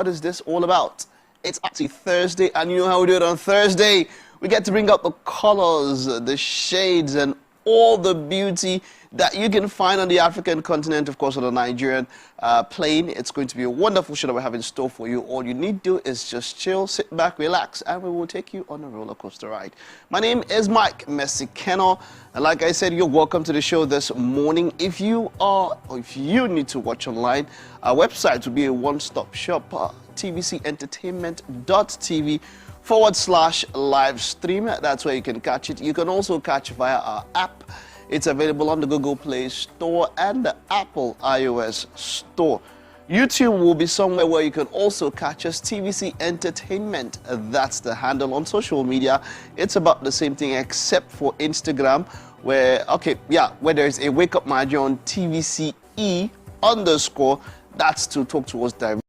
What is this all about? It's actually Thursday, and you know how we do it on Thursday. We get to bring out the colors, the shades, and all the beauty that you can find on the African continent, of course, on the Nigerian plain. It's going to be a wonderful show that we have in store for you. All you need to do is just chill, sit back, relax, and we will take you on a roller coaster ride. My name is Mike Messikeno, and like I said, you're welcome to the show this morning. If you need to watch online, our website will be a one-stop shop, tvcentertainment.tv/live stream. That's where you can catch it. You can also catch via our app. It's available on the Google Play Store and the Apple iOS Store. YouTube will be somewhere where you can also catch us, TVC Entertainment. That's the handle on social media. It's about the same thing except for Instagram, where there's a Wake Up Nigeria on TVCE_. That's to talk to us directly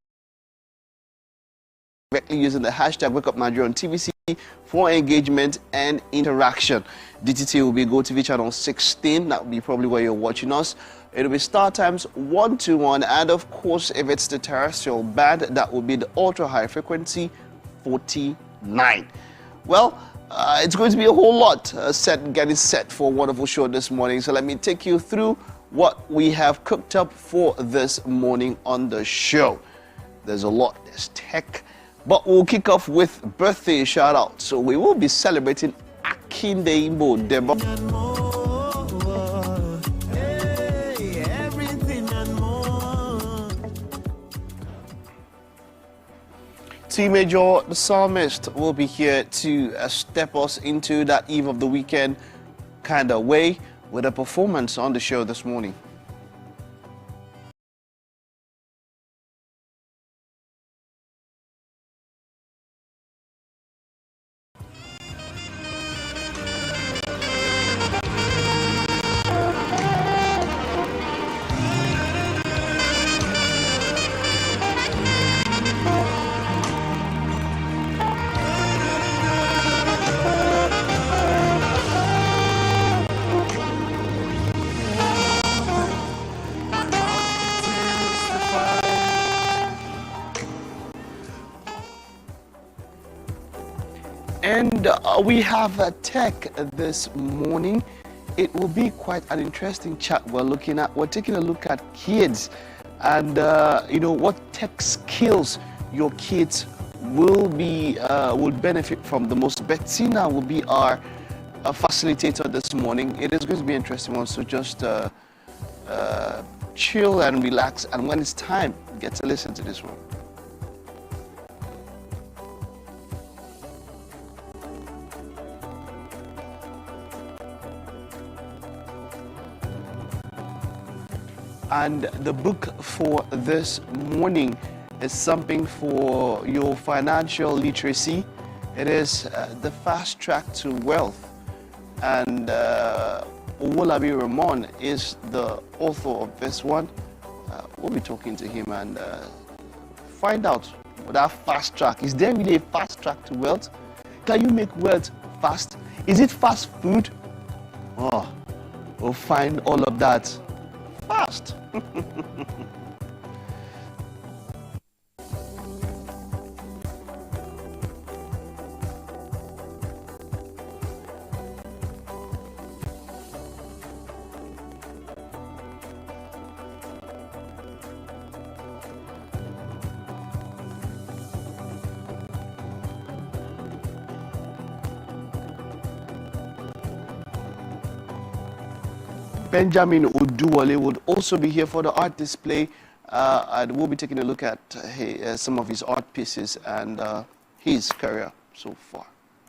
using the hashtag Wake Up Nigeria on TVC for engagement and interaction. DTT will be GOTV channel 16. That will be probably where you're watching us. It will be StarTimes 121, and of course, if it's the terrestrial band, that will be the ultra high frequency 49. Well, it's going to be a whole lot getting set for a wonderful show this morning. So let me take you through what we have cooked up for this morning on the show. There's a lot. There's tech. But we'll kick off with birthday shout out. So we will be celebrating Akinde Imbo Debo. T Major, the psalmist, will be here to step us into that eve of the weekend kind of way with a performance on the show this morning. And we have tech this morning. It will be quite an interesting chat we're looking at. We're taking a look at kids and, what tech skills your kids will benefit from the most. Bettina will be our facilitator this morning. It is going to be an interesting one, so just chill and relax. And when it's time, get to listen to this one. And the book for this morning is something for your financial literacy. It is The Fast Track to Wealth. And Owolabi Ramon is the author of this one. We'll be talking to him and find out what that fast track. Is there really a fast track to wealth? Can you make wealth fast? Is it fast food? Oh, we'll find all of that fast. Benjamin Oduwale would also be here for the art display, and we'll be taking a look at some of his art pieces and his career so far.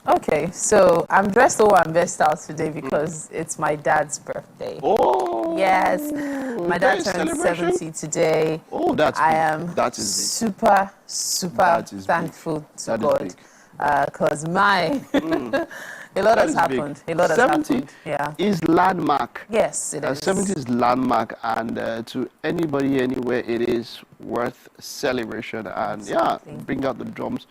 Okay, so I'm dressed over and best out today because it's my dad's birthday. Oh! Yes, my dad turned 70 today. Oh, that's big. I am super thankful to God because a lot has happened. A lot has happened. Yeah. Is landmark. Yes, it is. 70 is landmark, and to anybody, anywhere, it is worth celebration. And bring out the drums.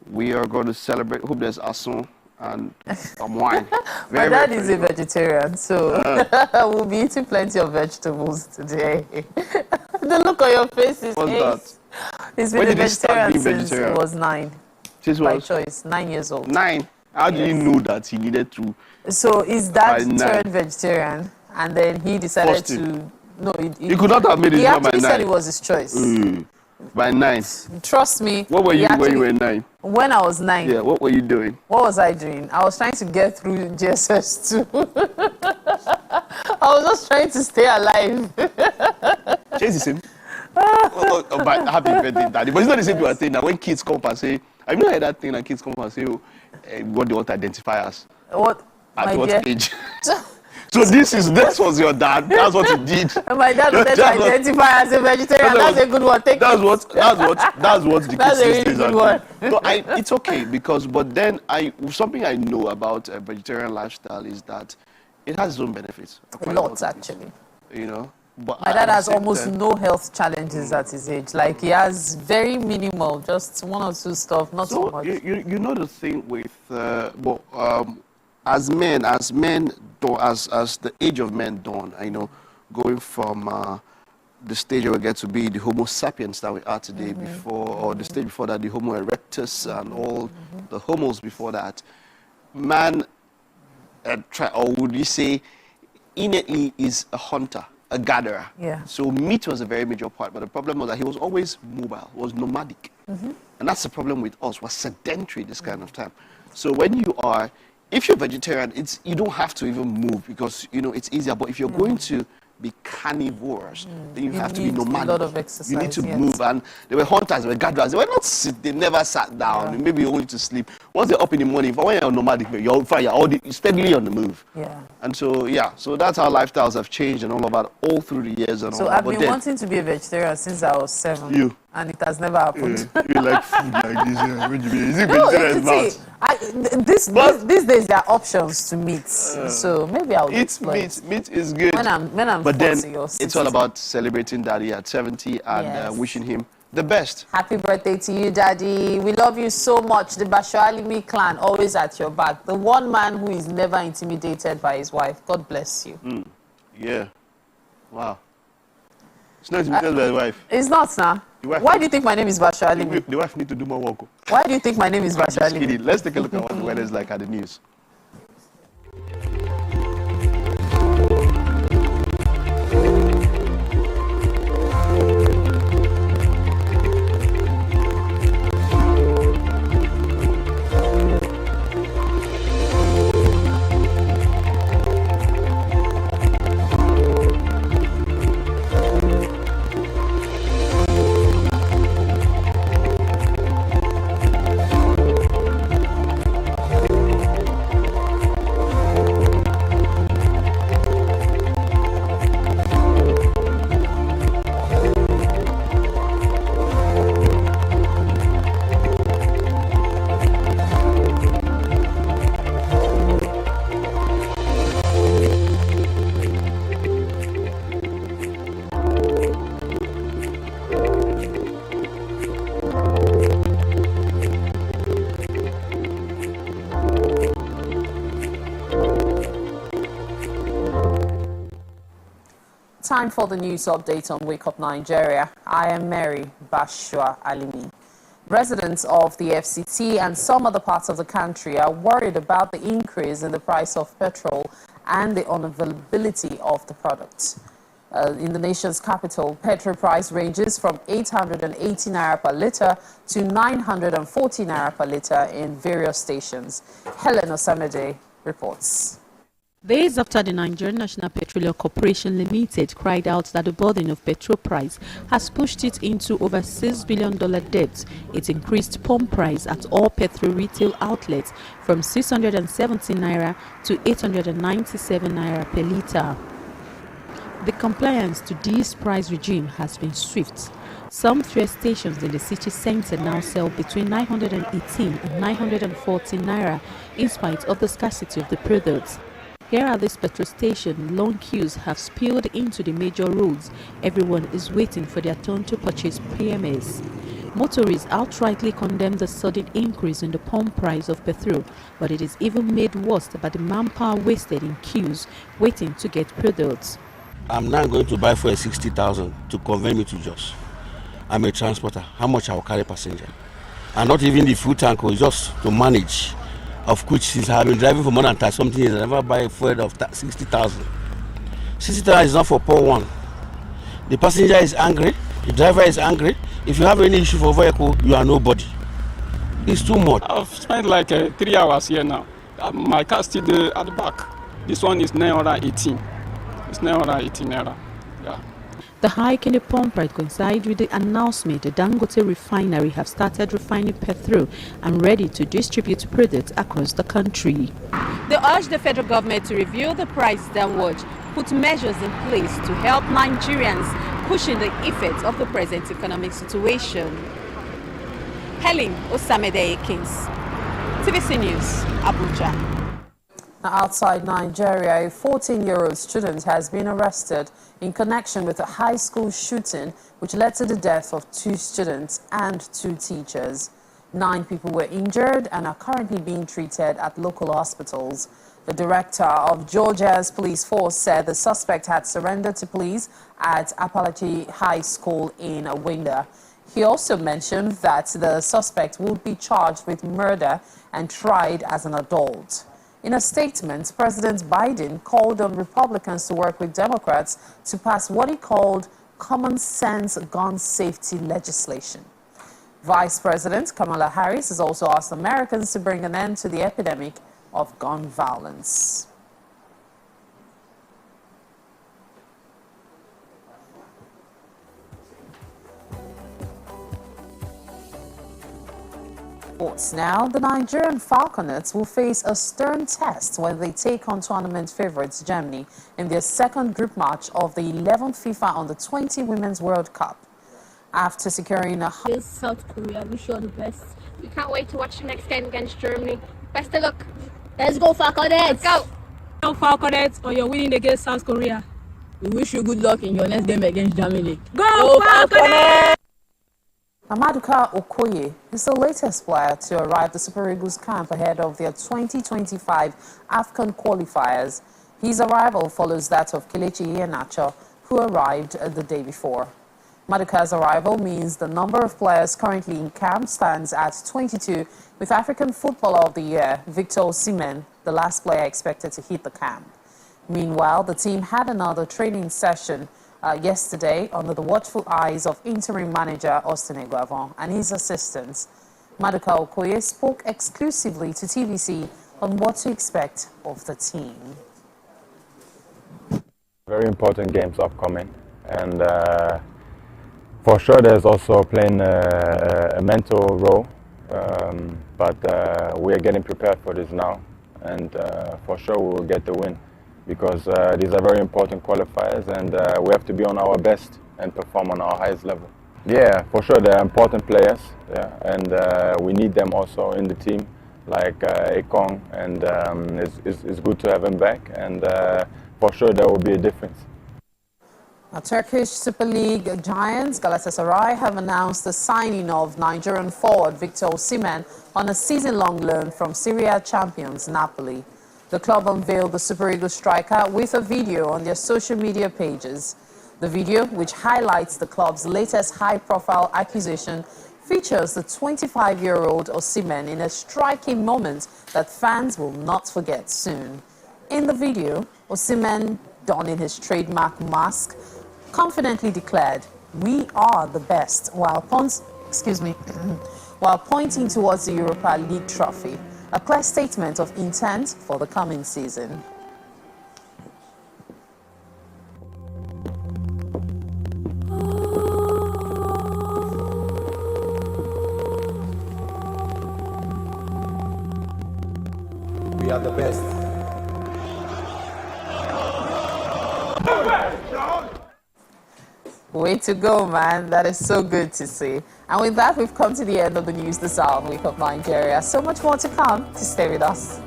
We are going to celebrate. Hope there's asun and some wine. My dad is a vegetarian, so we'll be eating plenty of vegetables today. The look on your face is What's that? He's been When a did he start vegetarian being since he vegetarian? was 9. Since By was choice, 9 years old. 9. How did he know that he needed to? So his dad By 9. turned vegetarian, and then he decided Forced him. to. No, He could not have made it he by actually 9. said it was his choice. By 9. Trust me. What were he you when actually- you were 9? When I was 9. Yeah, what were you doing? What was I doing? I was trying to get through GSS2. I was just trying to stay alive. Chase him. But happy birthday, daddy. But it's not the same thing that when kids come and say, I've not heard that thing that kids come and say, what they want to identify us. What? At what age? So this was your dad. That's what he did. And my dad wanted to identify as a vegetarian. That's a good one. That's what the That's a kids really these good days one. are. So it's okay but then something I know about a vegetarian lifestyle is that it has its own benefits. Lots, actually. You know. But my dad has almost no health challenges at his age. Like, he has very minimal, just 1 or 2 stuff, not so much. You know the thing with as the age of men dawn, I know, going from the stage where we get to be the Homo sapiens that we are today, or the stage before that, the Homo erectus and all the homos before that, man, or would you say, innately is a hunter, a gatherer. Yeah. So meat was a very major part, but the problem was that he was always mobile, was nomadic. And that's the problem with us, we're sedentary this kind of time. So when if you're vegetarian, you don't have to even move because, it's easier. But if you're going to be carnivores, then you have to be nomadic. A lot of exercise, you need to move. And they were hunters, they were gatherers. They were not they never sat down. Yeah. Maybe only to sleep. Once they're up in the morning, when you're nomadic, you're steadily on the move. Yeah. And so that's how lifestyles have changed and all of that all through the years and all So that. I've been wanting to be a vegetarian since I was 7. And it has never happened. You like food like this. Is it vegetarian? These days there are options to meat. So maybe I'll explore it. Meat is good. When I'm but 40 then or 60. it's all about celebrating daddy at 70 and wishing him the best. Happy birthday to you, Daddy. We love you so much. The Basho Alimi clan, always at your back. The one man who is never intimidated by his wife. God bless you. Yeah. Wow. It's not intimidated by the wife. It's not, now. Why do you think my name is Basho Alimi? The wife needs to do more work. Why do you think my name is Basho Alimi? Let's take a look at what the weather is like at the news. Time for the news update on Wake Up Nigeria. I am Mary Bashua Alimi. Residents of the FCT and some other parts of the country are worried about the increase in the price of petrol and the unavailability of the product. In the nation's capital, petrol price ranges from 880 naira per litre to 940 naira per litre in various stations. Helen Osamede reports. Days after the Nigerian National Petroleum Corporation Limited cried out that the burden of petrol price has pushed it into over $6 billion debt, it increased pump price at all petrol retail outlets from 670 naira to 897 naira per litre. The compliance to this price regime has been swift. Some fuel stations in the city centre now sell between 918 and 940 naira in spite of the scarcity of the products. Here at this petrol station, long queues have spilled into the major roads. Everyone is waiting for their turn to purchase PMS. Motorists outrightly condemn the sudden increase in the pump price of petrol, but it is even made worse by the manpower wasted in queues waiting to get products. I'm now going to buy for 60,000 to convert me to Jos. I'm a transporter, how much I will carry passenger. And not even the fuel tank, just to manage. Of which, since I have been driving for more than 30 something years, I never buy a fuel of 60,000. 60,000 is not for poor one. The passenger is angry, the driver is angry. If you have any issue for vehicle, you are nobody. It's too much. I've spent like 3 hours here now. My car still there at the back. This one is 918. It's 918 naira. Yeah. The hike in the pump price coincides with the announcement the Dangote refinery have started refining petrol and ready to distribute products across the country. They urge the federal government to review the price downward, put measures in place to help Nigerians cushion the effects of the present economic situation. Helen Osamede-Kings, TVC News, Abuja. Outside Nigeria, a 14-year-old student has been arrested in connection with a high school shooting which led to the death of 2 students and 2 teachers. 9 people were injured and are currently being treated at local hospitals. The director of Georgia's police force said the suspect had surrendered to police at Apalachi High School in Winda. He also mentioned that the suspect would be charged with murder and tried as an adult. In a statement, President Biden called on Republicans to work with Democrats to pass what he called common sense gun safety legislation. Vice President Kamala Harris has also asked Americans to bring an end to the epidemic of gun violence. Sports now, the Nigerian Falconets will face a stern test when they take on tournament favourites Germany in their second group match of the 11th FIFA Under-20 Women's World Cup. After securing a South Korea, wish you all the best. We can't wait to watch the next game against Germany. Best of luck. Let's go Falconets! Let's go! Go Falconets, or you're winning against South Korea. We wish you good luck in your next game against Germany. Go Falconets! Amaduka Okoye is the latest player to arrive at the Super Eagles camp ahead of their 2025 AFCON qualifiers. His arrival follows that of Kelechi Iheanacho, who arrived the day before. Maduka's arrival means the number of players currently in camp stands at 22, with African Footballer of the Year, Victor Osimhen, the last player expected to hit the camp. Meanwhile, the team had another training session yesterday under the watchful eyes of interim manager Austin Eguavon and his assistants. Maduka Okoye spoke exclusively to TVC on what to expect of the team. Very important games upcoming, and for sure there's also playing a mental role, but we are getting prepared for this now, and for sure we will get the win, because these are very important qualifiers, and we have to be on our best and perform on our highest level. Yeah, for sure they're important players, yeah, and we need them also in the team, like Ekong, and it's good to have him back, and for sure there will be a difference. Turkish Super League giants Galatasaray have announced the signing of Nigerian forward Victor Osimhen on a season-long loan from Serie A champions Napoli. The club unveiled the Super Eagles striker with a video on their social media pages. The video, which highlights the club's latest high-profile acquisition, features the 25-year-old Osimhen in a striking moment that fans will not forget soon. In the video, Osimhen, donning his trademark mask, confidently declared, "We are the best," while pointing towards the Europa League trophy, a clear statement of intent for the coming season. We are the best. Way to go, man. That is so good to see. And with that, we've come to the end of the news this hour on Wake Up Nigeria. So much more to come. To stay with us.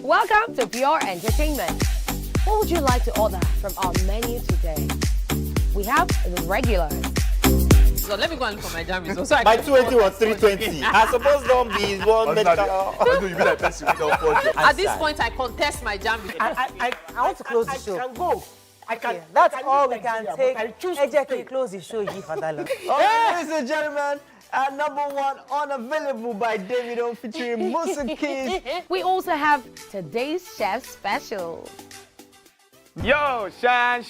Welcome to Pure Entertainment. What would you like to order from our menu today? We have the regulars, So let me go and look for my jammies. So By 280 was 320. I suppose don't be one medical. At this point, I contest my jammies. I want to close the show. I can go. I can. That's all we can take. Ejeki, close the show here for that long. Ladies and gentlemen, at number 1, Unavailable by Davido featuring Musa Keys. We also have today's chef special. Yo, shiny,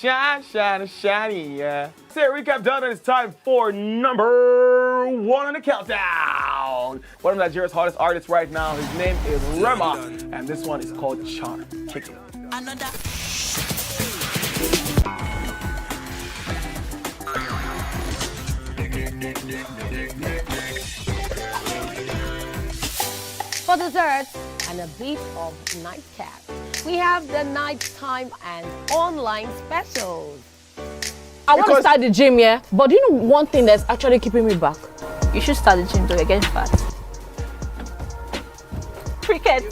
yeah. So recap done, and it's time for number 1 on the countdown. One of Nigeria's hottest artists right now, his name is Rema, and this one is called Charm. Kick it. Another. For dessert and a bit of nightcap, we have the nighttime and online specials. I want to start the gym, yeah? But do you know one thing that's actually keeping me back? You should start the gym to get fat. Cricket.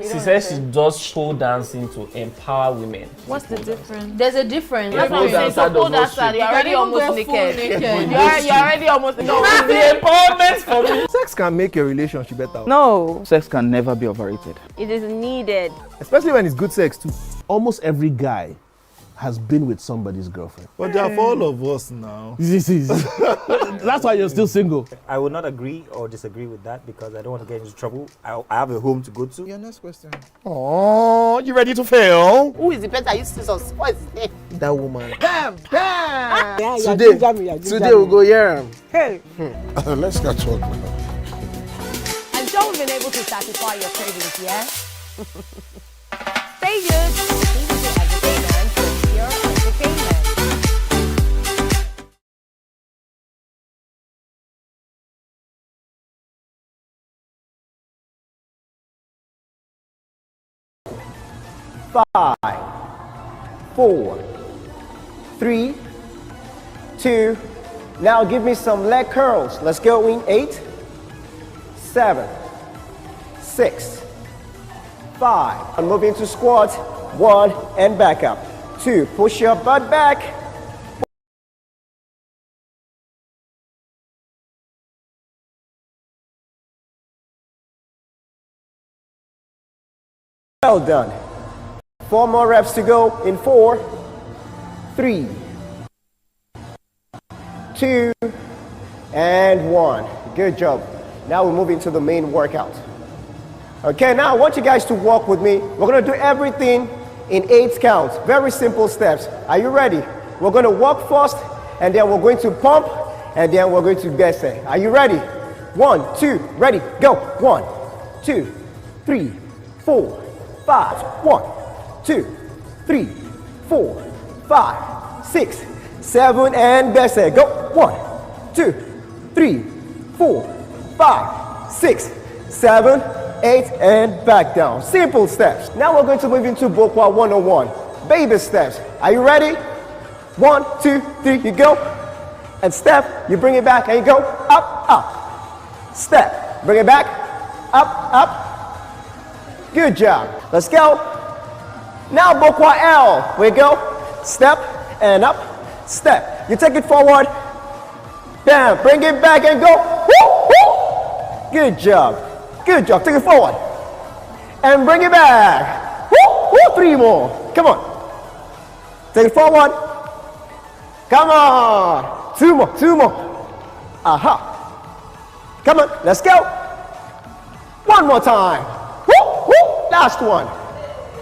She says she does pole dancing to empower women. What's the difference? There's a difference. Yeah, That's what I'm saying. So pole dancer, you're already almost naked. You're already almost naked. No, it's the empowerment for me. Sex can make a relationship better. No. Sex can never be overrated. It is needed. Especially when it's good sex too. Almost every guy has been with somebody's girlfriend. But they are for all of us now. That's why you're still single. I would not agree or disagree with that because I don't want to get into trouble. I have a home to go to. Your next question. Oh, you ready to fail? Who is the better? You see some spoils. That woman. Bam! Bam! Today we'll go here. Hey! Let's catch up. I'm sure we've been able to satisfy your cravings, yeah? Stay good. Entertainment with pure entertainment. Five, 4, 3, 2. Now give me some leg curls. Let's go in 8, 7, 6, 5. And move into squat. 1 and back up. 2. Push your butt back. Well done. 4 more reps to go in 4, 3, 2, and 1. Good job. Now we're moving to the main workout. Okay, now I want you guys to walk with me. We're going to do everything in 8 counts. Very simple steps. Are you ready? We're going to walk first, and then we're going to pump, and then we're going to bese. Are you ready? 1, 2, ready, go. 1, 2, 3, 4, 5. 1, 2, 3, 4, 5, 6, 7, and bese. Go. 1, 2, 3, 4, 5, 6, 7, 8, and back down. Simple steps. Now we're going to move into Bokwa 101. Baby steps. Are you ready? 1, 2, 3, you go. And step, you bring it back, and you go up, up. Step, bring it back, up, up. Good job. Let's go. Now Bokwa L. We go. Step and up. Step. You take it forward. Bam. Bring it back and go. Woo, woo. Good job. Good job. Take it forward. And bring it back. Woo, woo. 3 more. Come on. Take it forward. Come on. 2 more. 2 more. Aha. Come on. Let's go. 1 more time. Woo, woo. Last one.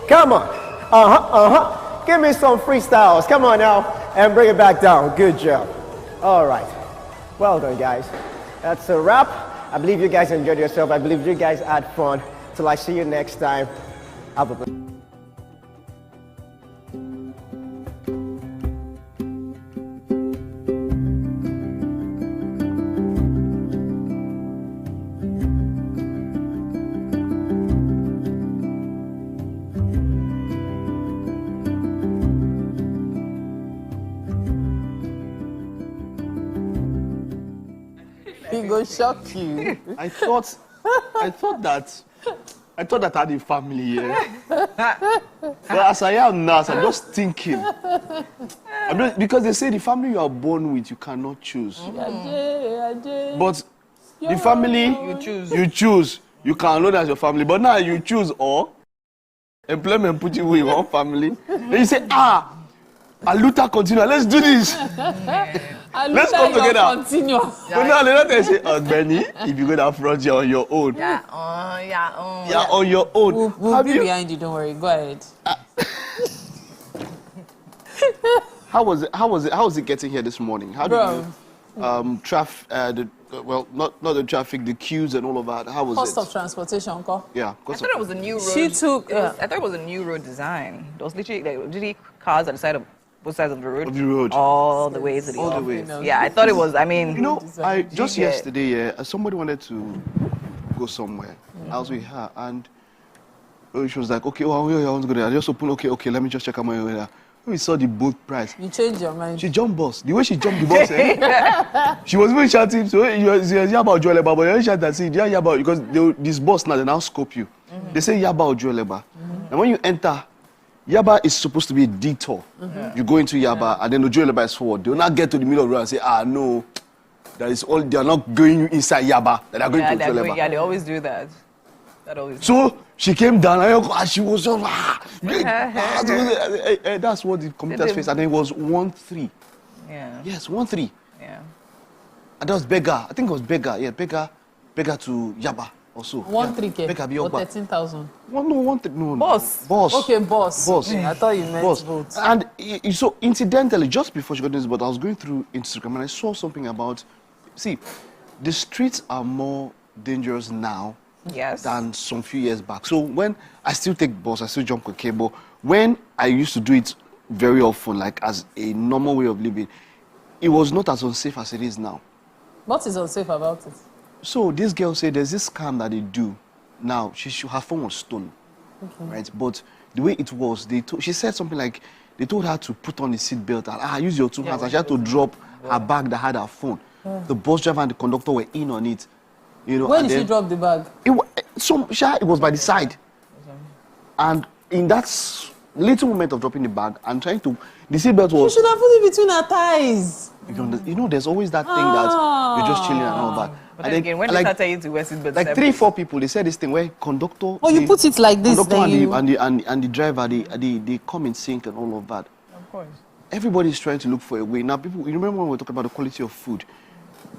Come on. Give me some freestyles. Come on now. And bring it back down. Good job. All right. Well done, guys. That's a wrap. I believe you guys enjoyed yourself. I believe you guys had fun. Till I see you next time. Have a good one. He go shock you. I thought that I had a family here. But as I am now, so I'm just thinking. Because they say the family you are born with, you cannot choose. But the family you choose, you can know that's your family. But now you choose or employment put you in one family. Then you say, Aluta continue. Let's do this. Let's come together. Continue. But now they say, Benny, if you go that front, you're on your own. Yeah, on your own. We'll be behind you. Don't worry. Go ahead. How was it getting here this morning? How did you not the traffic, the queues and all of that? How was Cost it? of transportation, Ko? Yeah. I thought it was a new road. She took. I thought it was a new road design. There was literally cars at the side of both sides of the road. All the way to the office. Yeah, I thought it was. I mean, you know, I just yesterday, somebody wanted to go somewhere. I was with her and she was like, okay, I want to go there. I just opened. Okay, let me just check out my way there. We saw the boat price. You changed your mind. She jumped bus. The way she jumped the bus, she was even shouting. So you Yaba Ojoleba, but you shout and say, yeah, Yaba, because this bus now they now scope you. They say Yaba Ojoleba. And when you enter, Yaba is supposed to be a detour. You go into Yaba and then Ojoleba is forward. They will not get to the middle of the road and say, no, that is all. They are not going inside Yaba. They are going to Ojoleba. Yeah, they always do that. So she came down and she was just that's what the commuters faced, and then it was 1-3. Yeah. Yes, 1-3. Yeah. And that was Beggar. I think it was Beggar. Yeah, Beggar to Yaba also. 1-3K. Beggar or 13,000. No, 1-3. No. Boss. Okay, boss. I thought you meant both. And so incidentally, just before she got this, but I was going through Instagram and I saw something about. See, the streets are more dangerous now. Yes. Than some few years back. So when I still take bus, I still jump with cable. When I used to do it very often, like as a normal way of living, it was not as unsafe as it is now. What is unsafe about it? So this girl said there's this scam that they do. Now, her phone was stolen, right? But the way it was, she said something like, they told her to put on the seatbelt and use your two hands. And she had to drop her bag that had her phone. The bus driver and the conductor were in on it. You know, when did she drop the bag? It was by the side. And in that little moment of dropping the bag, I'm trying to... The seatbelt was... You should have put it between her thighs. You know, there's always that thing that you're just chilling and all that. But then again, when they start telling you to wear seatbelts... Like 3-4 people, they said this thing where conductor... Oh, you put it like this, then and the driver, they come in sync and all of that. Of course. Everybody's trying to look for a way. Now, people, you remember when we were talking about the quality of food?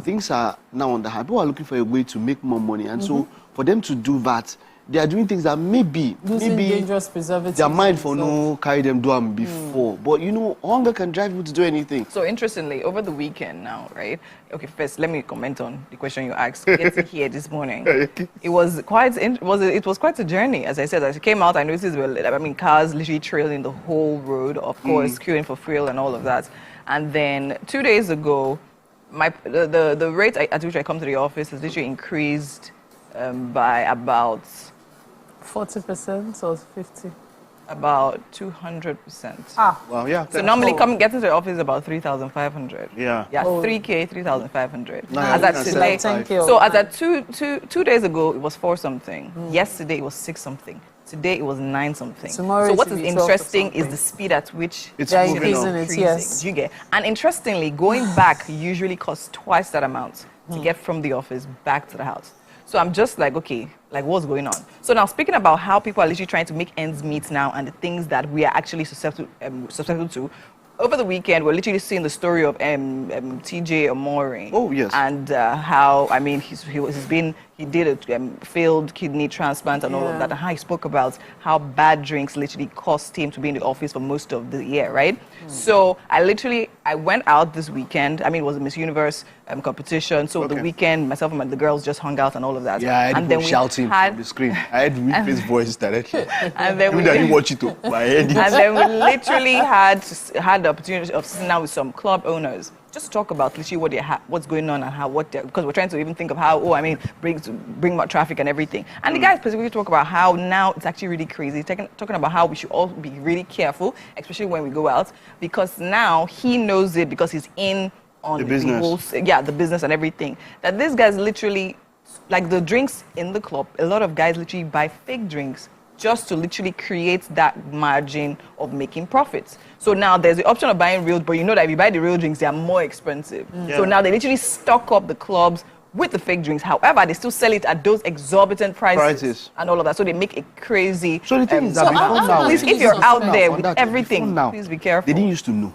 Things are now on the high. People are looking for a way to make more money. And so, for them to do that, they are doing things that maybe dangerous preservatives. Their mind for no carry them down before. But you know, hunger can drive you to do anything. So interestingly, over the weekend now, right? Okay, first let me comment on the question you asked. Getting here this morning, it was quite a journey. As I said, as I came out, I noticed cars literally trailing the whole road. Of course, queuing for fuel and all of that. And then 2 days ago, the rate at which I come to the office has literally increased by about 40% or 50%? About 200%. Well, yeah. So normally getting to the office is about 3,500. Yeah. Yeah, 3K, 3,500. As at today, so as at two days ago, it was 4 something. Yesterday, it was 6 something. Today, it was 9 something. Tomorrow so what is interesting is the speed at which it's increasing it. Yes. You get. And interestingly, going back usually costs twice that amount to get from the office back to the house. So I'm just like, okay, like what's going on? So now speaking about how people are literally trying to make ends meet now and the things that we are actually susceptible to, over the weekend, we're literally seeing the story of TJ Omori. Oh, yes. And how, I mean, he did a failed kidney transplant and all of that, and how he spoke about how bad drinks literally cost him to be in the office for most of the year, right? So I went out this weekend. I mean, it was a Miss Universe competition. So the weekend, myself and the girls just hung out and all of that. Yeah, I had people shouting from the screen. I had Ripley's voice directly. And then I didn't watch it too, but I heard it. And then we literally had the opportunity of sitting down with some club owners just to talk about literally what's going on and because we're trying to even think of how, bring more traffic and everything. And the guys specifically talk about how now it's actually really crazy, talking about how we should all be really careful, especially when we go out, because now he knows it because he's in on the business. The business and everything. That these guys literally, like the drinks in the club, a lot of guys literally buy fake drinks just to literally create that margin of making profits. So now there's the option of buying real, but you know that if you buy the real drinks, they are more expensive. So now they literally stock up the clubs with the fake drinks. However, they still sell it at those exorbitant prices and all of that. So they make a crazy. So the thing is that please, if you're out there with everything, please be careful. They didn't used to know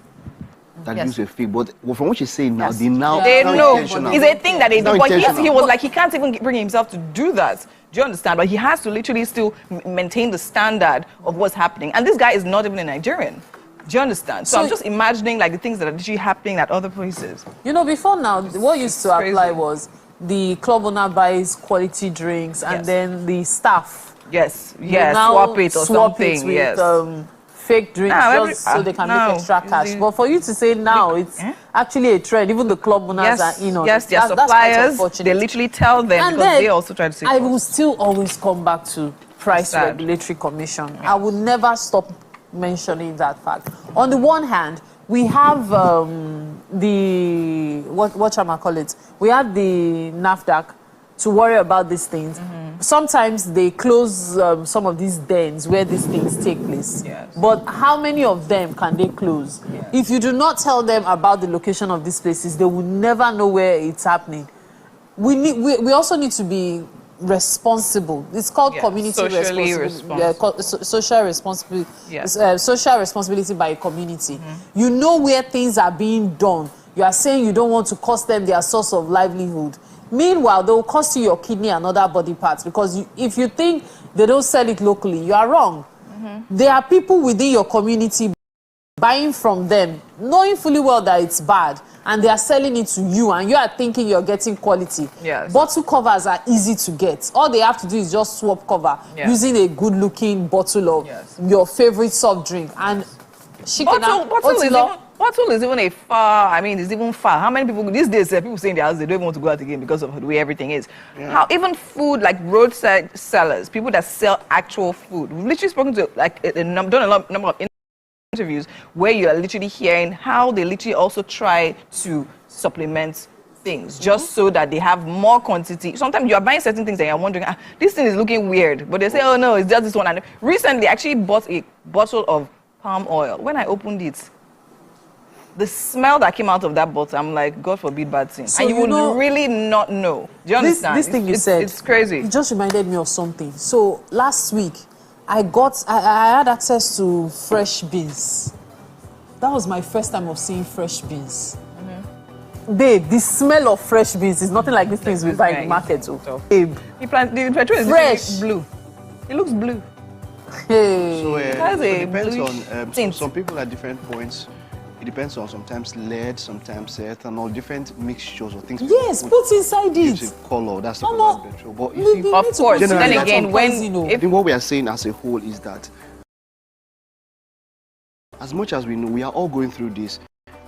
that these were fake, but from what you're saying now, they know. It's a thing that they do. But he was like, he can't even bring himself to do that. Do you understand? But he has to literally still maintain the standard of what's happening. And this guy is not even a Nigerian. Do you understand? So I'm just imagining like the things that are literally happening at other places. You know, before now, what used to apply was the club owner buys quality drinks and then the staff. Yes, swap it or something. With, fake drinks just so they can make extra cash. But for you to say now, it's actually a trend. Even the club owners are in on it. Yes, their suppliers, they literally tell them and because they also try to say I will still always come back to Price Regulatory Commission. Yes. I will never stop mentioning that fact. On the one hand, we have the, what shall I call it? We have the NAFDAC to worry about these things. Sometimes they close some of these dens where these things take place. But how many of them can they close? If you do not tell them about the location of these places, they will never know where it's happening. We also need to be responsible. It's called community responsibility. Social responsibility. Social responsibility by a community. You know where things are being done. You are saying you don't want to cost them their source of livelihood. Meanwhile, they will cost you your kidney and other body parts because if you think they don't sell it locally, you are wrong. There are people within your community buying from them, knowing fully well that it's bad, and they are selling it to you, and you are thinking you're getting quality. Bottle covers are easy to get. All they have to do is just swap cover using a good-looking bottle of your favorite soft drink. And bottle is even a far, I mean, it's even far. How many people, these days, people say in their house, they don't even want to go out again because of the way everything is. How even food, like roadside sellers, people that sell actual food. We've literally spoken to, like, done a number of interviews where you are literally hearing how they literally also try to supplement things just so that they have more quantity. Sometimes you are buying certain things and you're wondering, this thing is looking weird. But they say, oh no, it's just this one. And recently, I actually bought a bottle of palm oil. When I opened it, the smell that came out of that bottle, I'm like, God forbid bad thing. So and you would really not know. Do you understand? This thing you said, it's crazy. It just reminded me of something. So last week, I had access to fresh beans. That was my first time of seeing fresh beans. Babe, the smell of fresh beans is nothing like these things we buy in the market. Babe, the petrol is fresh blue. It looks blue. Hey. So it depends on some people at different points. It depends on sometimes lead, sometimes ethanol, different mixtures or things. Yes, put inside it. Gives it color. That's the petrol. But you see, of course. Then again, what we are saying as a whole is that as much as we know, we are all going through this.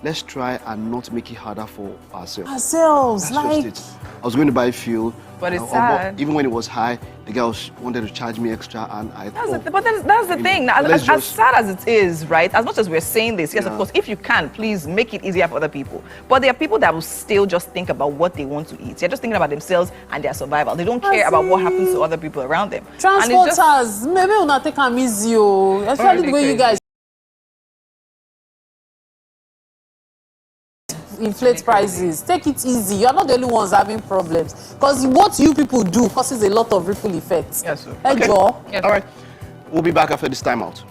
Let's try and not make it harder for ourselves. Like, just it. I was going to buy fuel, but it's sad. Even when it was high, the guy wanted to charge me extra, and I. But then that's the thing. As sad as it is, right? As much as we're saying this, yes, of course, if you can, please make it easier for other people. But there are people that will still just think about what they want to eat. They're just thinking about themselves and their survival. They don't care about what happens to other people around them. Transporters, maybe we'll not take them easy, especially the way you guys inflate prices. Take it easy. You're not the only ones having problems. Because what you people do causes a lot of ripple effects. Yes, sir. Hey, okay. Joe. Yes, all right. We'll be back after this timeout.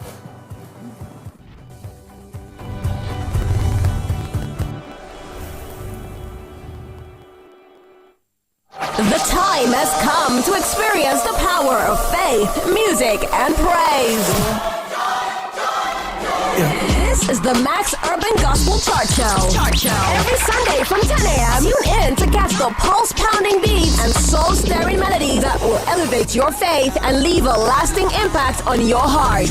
The time has come to experience the power of faith, music, and praise. This is the Max Urban Gospel Chart Show. Every Sunday from 10 a.m. Tune in to catch the pulse-pounding beats and soul-stirring melodies that will elevate your faith and leave a lasting impact on your heart.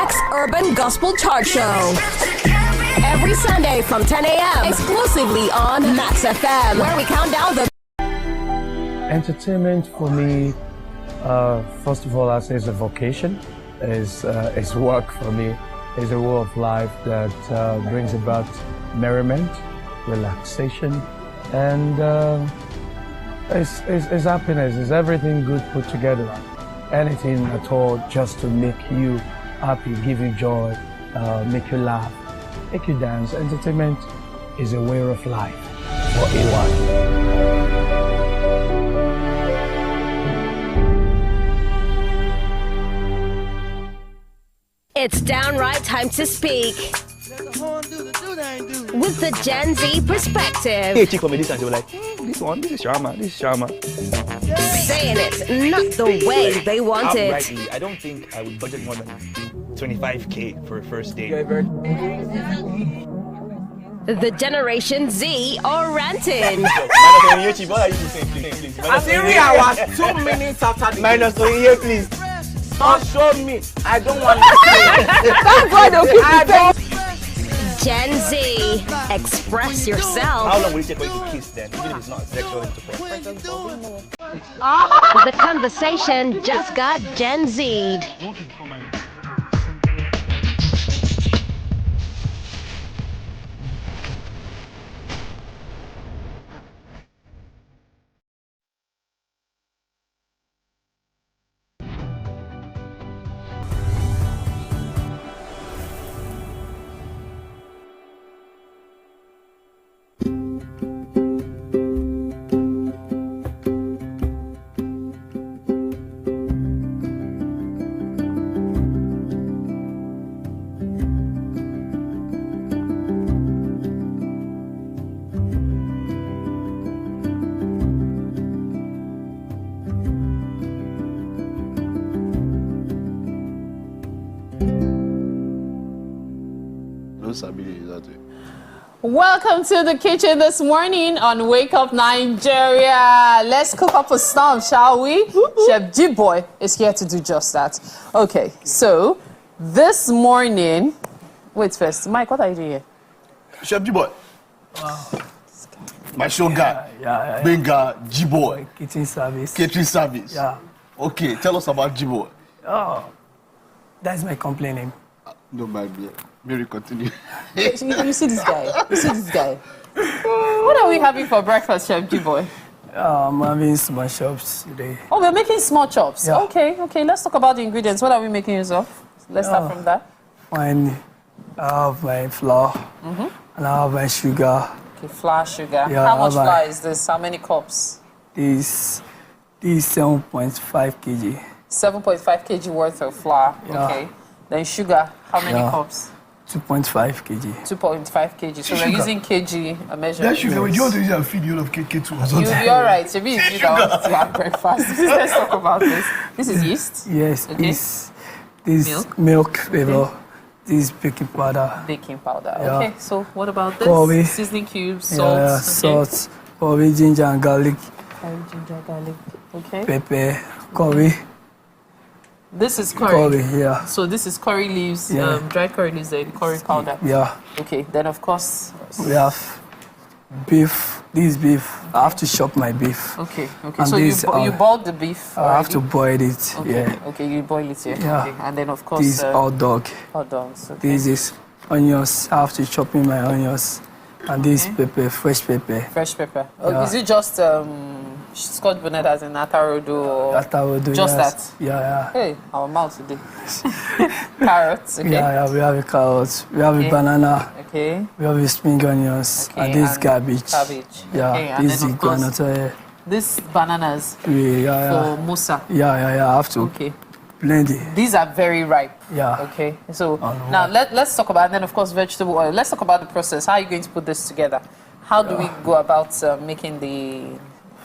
Max Urban Gospel Chart Show. Every Sunday from 10 a.m. exclusively on Max FM, where we count down the... Entertainment for me, first of all, I say it's a vocation. It's work for me. It's a way of life that brings about merriment, relaxation, and it's happiness. It's everything good put together. Anything at all just to make you happy, give you joy, make you laugh, make you dance. Entertainment is a way of life for anyone. It's downright time to speak with the Gen Z perspective. Hey, chick on me this and they were like, this is Sharma, this is Sharma. Saying it not the way they want it. Outrightly, I don't think I would budget more than 25K for a first date. The Generation Z are ranting. I'm 3 hours, 2 minutes after the Minus 1 year, please. Don't show me. I don't want to see. That's why they'll keep Gen Z, express yourself. How long will it take for you to kiss then, even if it's not sexual intercourse? The conversation just got Gen Z'd. Welcome to the kitchen this morning on Wake Up Nigeria. Let's cook up a storm, shall we? Chef G-Boy is here to do just that. Okay, so this morning, wait first, Mike, what are you doing here? Chef G-Boy. My show guy. Benga G-Boy. Kitchen service. Catering service. Yeah. Okay, tell us about G-Boy. Oh, that's my complaint name. No mind me. Mary, continue. You see this guy? You see this guy? What are we having for breakfast, Chef G-Boy? I'm having small chops today. Oh, we're making small chops. Yeah. Okay. Let's talk about the ingredients. What are we making use of? Let's start from that. Fine. I have my flour. And I have my sugar. Okay, flour, sugar. Yeah, How much flour is this? How many cups? This 7.5 kg. 7.5 kg worth of flour. Yeah. Okay. Then sugar. How many cups? 2.5 kg. 2.5 kg. So we're using kg a measure. That sugar, would you want to use and feed you of KK too or something? You'll be all right. Maybe you do that to have breakfast. Let's talk about this. This is yeast. Yes. Okay. This milk flavor. This baking powder. Baking powder. Yeah. Okay. So what about this? Curry. Seasoning cubes, salt. Yeah, salt. Curry, ginger and garlic. Curry, ginger, garlic. Okay. Pepper. Curry. This is curry. Curry, yeah. So this is curry leaves, Yeah. dried curry leaves and curry powder. Yeah. Okay, then of course. We have beef. This beef, I have to chop my beef. Okay. And So this, you boiled the beef. I have to boil it. Okay. Yeah. Okay, you boil it here. Yeah. Okay. And then of course. This hot dog. Hot dogs. Okay. This is onions. I have to chop in my onions. And this pepper, fresh pepper. Fresh pepper. Oh, Yeah. is it just Scotch bonnet as in atarodo? Or Atarodo, just yes. that? Yeah. Hey, our mouth today. Carrots. Okay. Yeah, we have a carrot. We have Okay. a banana. Okay. We have a spring onions. Okay, And this and cabbage. cabbage. Yeah. Okay, and This then is of course- granite. These bananas Yeah. for Musa. Yeah. I have to Okay. blend it. These are very ripe. Yeah. Okay. So now let's talk about, and then of course vegetable oil. Let's talk about the process. How are you going to put this together? How do we go about making the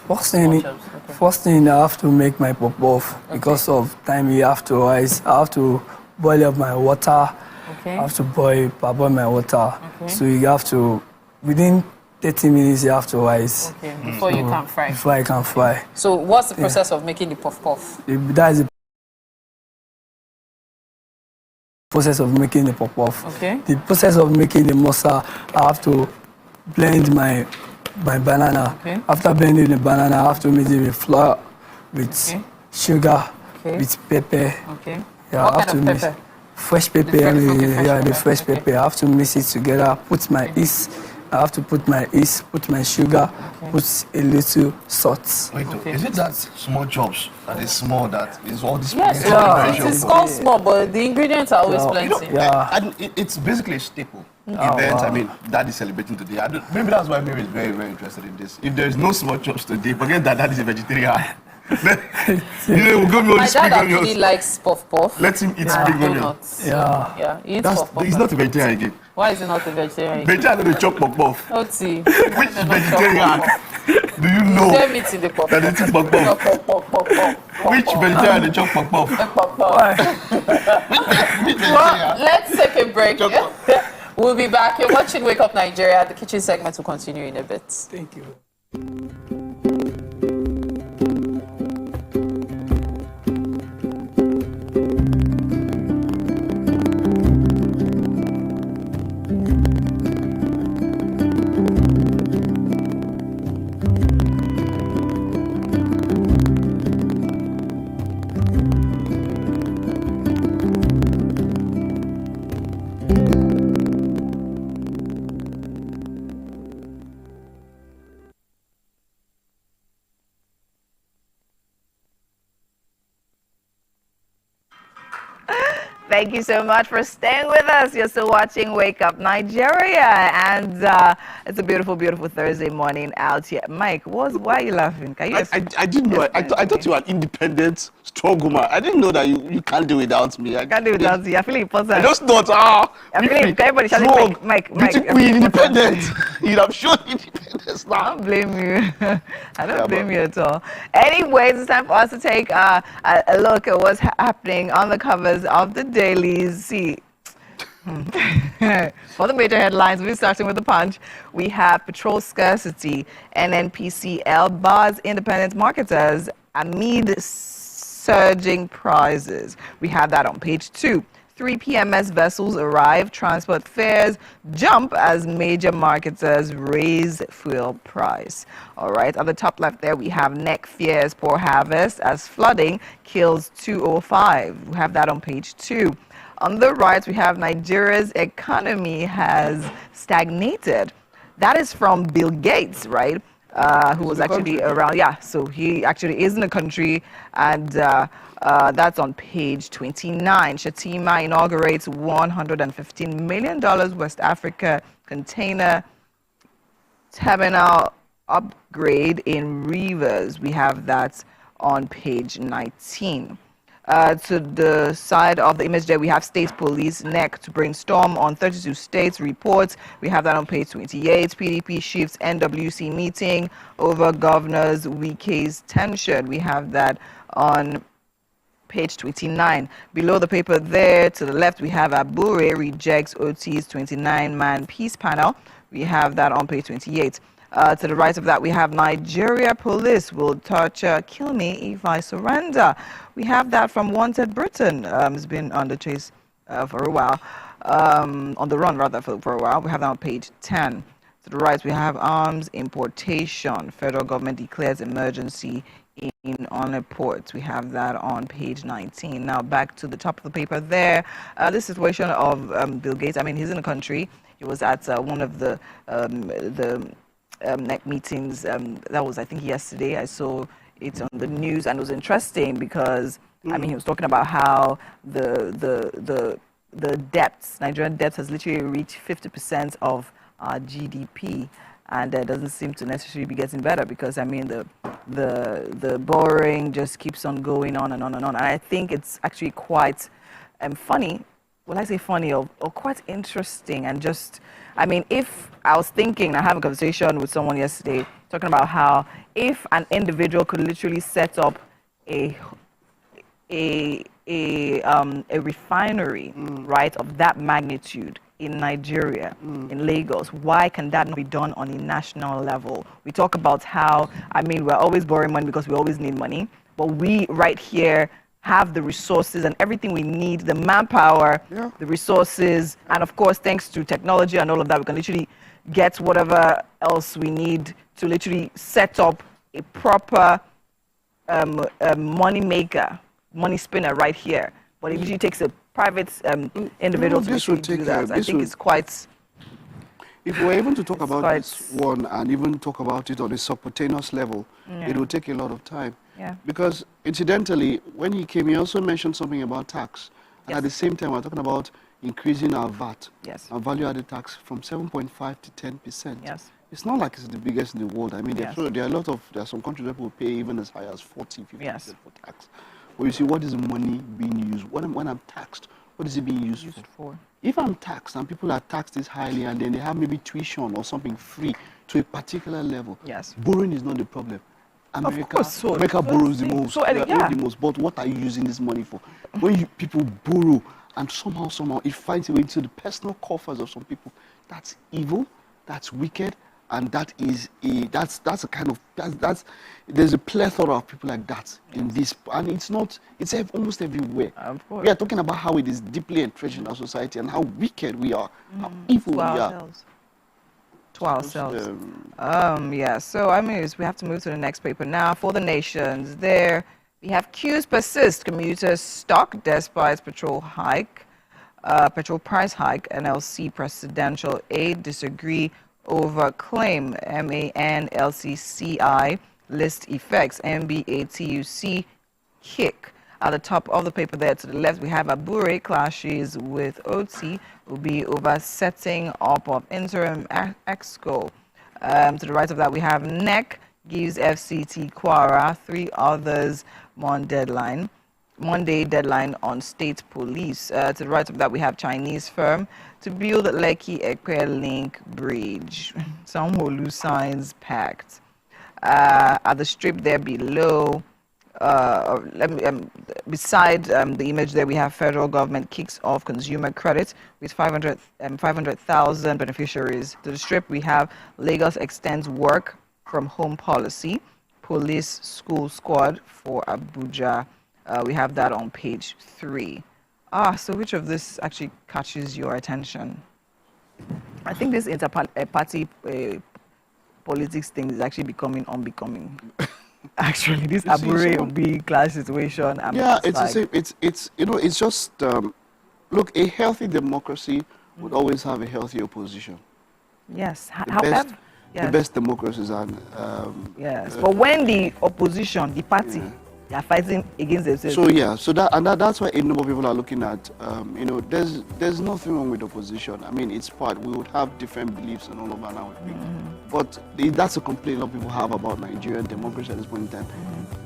First thing, I have to make my pop-off. Because of time, you have to rise. I have to boil up my water. Okay. I have to boil my water. Okay. So you have to, within 30 minutes, you have to rise. Okay, before you can fry. Before I can fry. So what's the process of making the puff puff? That is the process of making the pop-off. Okay. The process of making the mosa, I have to blend my banana. Okay. After blending the banana, I have to mix it with flour, with sugar, Okay. with pepper. Okay. Yeah, What I have kind to of mix pepper? fresh pepper. The fresh pepper. I have to mix it together. Put my yeast. I have to put my yeast, put my sugar, put a little salt. Wait, is it that small chops that is small that is all this? Yes, it is called small, but the ingredients are always plenty. It's basically a staple. Oh, Event, wow. I mean, Dad is celebrating today. Maybe that's why Mary is very, very interested in this. If there is no small chops today, forget that Dad is a vegetarian. We'll give you all My the dad spring actually onions. likes puff puff. Let him eat and spring onions. donuts. Yeah. Yeah, he eats puff puff. He's not a vegetarian again. Why is he not a vegetarian? Vegetarian don't chop puff puff. Oti. Which vegetarian do you know Tell me to the puff that they eat puff puff? Which vegetarian they chop puff puff? Well, let's take a break. We'll be back. You're watching Wake Up Nigeria. The kitchen segment will continue in a bit. Thank you. Thank you so much for staying with us. You're still watching Wake Up Nigeria, and it's a beautiful, beautiful Thursday morning out here. Mike, why are you laughing? Can you I didn't know. I thought you were an independent, strong woman. I didn't know that you can't do without me. I can't do without you. I feel important. I just thought, I feel everybody strong, Mike, beauty queen, independent. You'd have shown independence now. I don't blame you. I don't blame you at all. Anyways, it's time for us to take a look at what's happening on the covers of the dailies. See, for the major headlines, we're starting with the Punch. We have petrol scarcity, NNPCL bars independent marketers amid surging prices. We have that on page 2. 3 PMS vessels arrive, transport fares jump as major marketers raise fuel price. All right, at the top left there, we have neck fears poor harvest as flooding kills 205. We have that on page 2. On the right, we have Nigeria's economy has stagnated. That is from Bill Gates, right? Who was actually around. Yeah, so he actually is in the country, and that's on page 29. Shatima inaugurates $115 million West Africa container terminal upgrade in Rivers. We have that on page 19. To the side of the image there, we have state police neck to brainstorm on 32 states reports. We have that on page 28. PDP shifts NWC meeting over Governor's Wike's tension. We have that on page 29. Below the paper there, to the left, we have Abure rejects OT's 29-man peace panel. We have that on page 28. To the right of that, we have Nigeria police will torture, kill me if I surrender. We have that from Wanted Britain. It's been on the chase for a while, on the run rather for a while. We have that on page 10. To the right, we have arms importation. Federal government declares emergency on a port. We have that on page 19. Now back to the top of the paper there. This situation of Bill Gates. I mean, he's in the country. He was at one of the NEC meetings. That was, I think, yesterday. I saw it on the news, and it was interesting because I mean, he was talking about how the debts, Nigerian debt, has literally reached 50% of GDP, and that doesn't seem to necessarily be getting better because I mean the borrowing just keeps on going on and on and on. And I think it's actually quite funny. Well, I say funny or quite interesting, and just I mean, if I was thinking, I had a conversation with someone yesterday talking about how if an individual could literally set up a refinery, right, of that magnitude in Nigeria, in Lagos, why can that not be done on a national level? We talk about how, I mean, we're always borrowing money because we always need money, but we right here have the resources and everything we need, the manpower, the resources, and of course, thanks to technology and all of that, we can literally get whatever else we need to literally set up a proper money maker, money spinner right here. But it usually takes a private individual to literally do that. I think it's quite... If we're able to talk about this one and even talk about it on a subcutaneous level, it will take a lot of time. Yeah. Because incidentally, when he came, he also mentioned something about tax. And at the same time, we're talking about increasing our VAT, our value-added tax, from 7.5 to 10%. Yes. It's not like it's the biggest in the world. I mean, there are some countries that will pay even as high as 40, 50% for tax. But you see, what is the money being used? When I'm taxed, what is it being used for? If I'm taxed and people are taxed this highly and then they have maybe tuition or something free to a particular level, borrowing is not the problem. America borrows the most, the most. But what are you using this money for? When people borrow and somehow it finds a way into the personal coffers of some people, that's evil, that's wicked, and that is that's a kind of there's a plethora of people like that in this, and it's almost everywhere. Of course. We are talking about how it is deeply entrenched in our society and how wicked we are, how evil we are. To ourselves. So I mean, we have to move to the next paper now. For the nations, there we have queues persist. Commuters stuck despite petrol price hike. NLC presidential aide disagree over claim. MANLCCI list effects. MBATUC kick. At the top of the paper there to the left, we have Abure clashes with OT, will be over setting up of interim exco. To the right of that, we have NEC gives FCT Kwara 3 others Monday deadline on state police. To the right of that, we have Chinese firm to build Lekki Ekwe Link Bridge. Sanwo-Olu signs pact. At the strip there below, beside the image there, we have federal government kicks off consumer credit with 500,000 beneficiaries. To the strip, we have Lagos extends work from home policy, police school squad for Abuja. We have that on page 3. So which of this actually catches your attention? I think this inter-party politics thing is actually becoming unbecoming. Actually, this Abure clash situation. It's just look, a healthy democracy would always have a healthy opposition. Yes, the best democracies are. But when the opposition, the party, they are fighting against themselves. That's why a number of people are looking at. There's nothing wrong with opposition. I mean, it's part. We would have different beliefs and all of that now. But that's a complaint a lot of people have about Nigerian democracy at this point in time.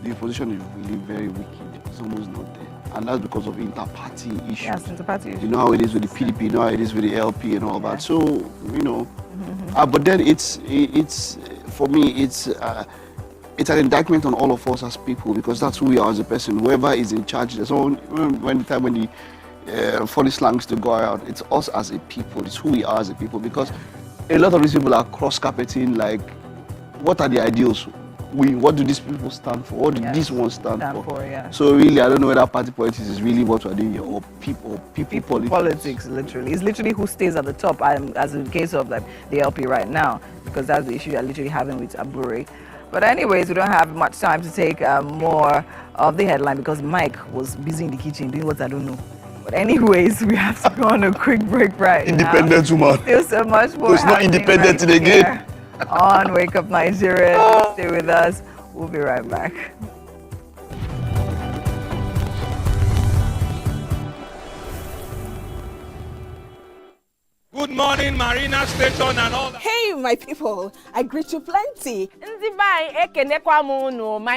The opposition is really very wicked. It's almost not there. And that's because of inter-party issues. Yes, inter-party issues. You know how it is with the PDP, you know how it is with the LP and all that. So, but then it's for me, it's an indictment on all of us as people, because that's who we are as a person. Whoever is in charge, there's when the funny slangs to go out, it's us as a people, it's who we are as a people, because a lot of these people are cross-carpeting, like, what are the ideals? What do these people stand for? What do these ones stand for? So really, I don't know whether party politics is really what we're doing here, or people politics. Literally, it's literally who stays at the top, as in the case of like the LP right now, because that's the issue you're literally having with Abure. But anyways, we don't have much time to take more of the headline because Mike was busy in the kitchen doing what I don't know. But anyways, we have to go on a quick break right independent now. Woman. Still so much more. It's not independent right again. On Wake Up Nigeria. Stay with us. We'll be right back. Good morning, Marina Station and all that. Hey, my people, I greet you plenty. My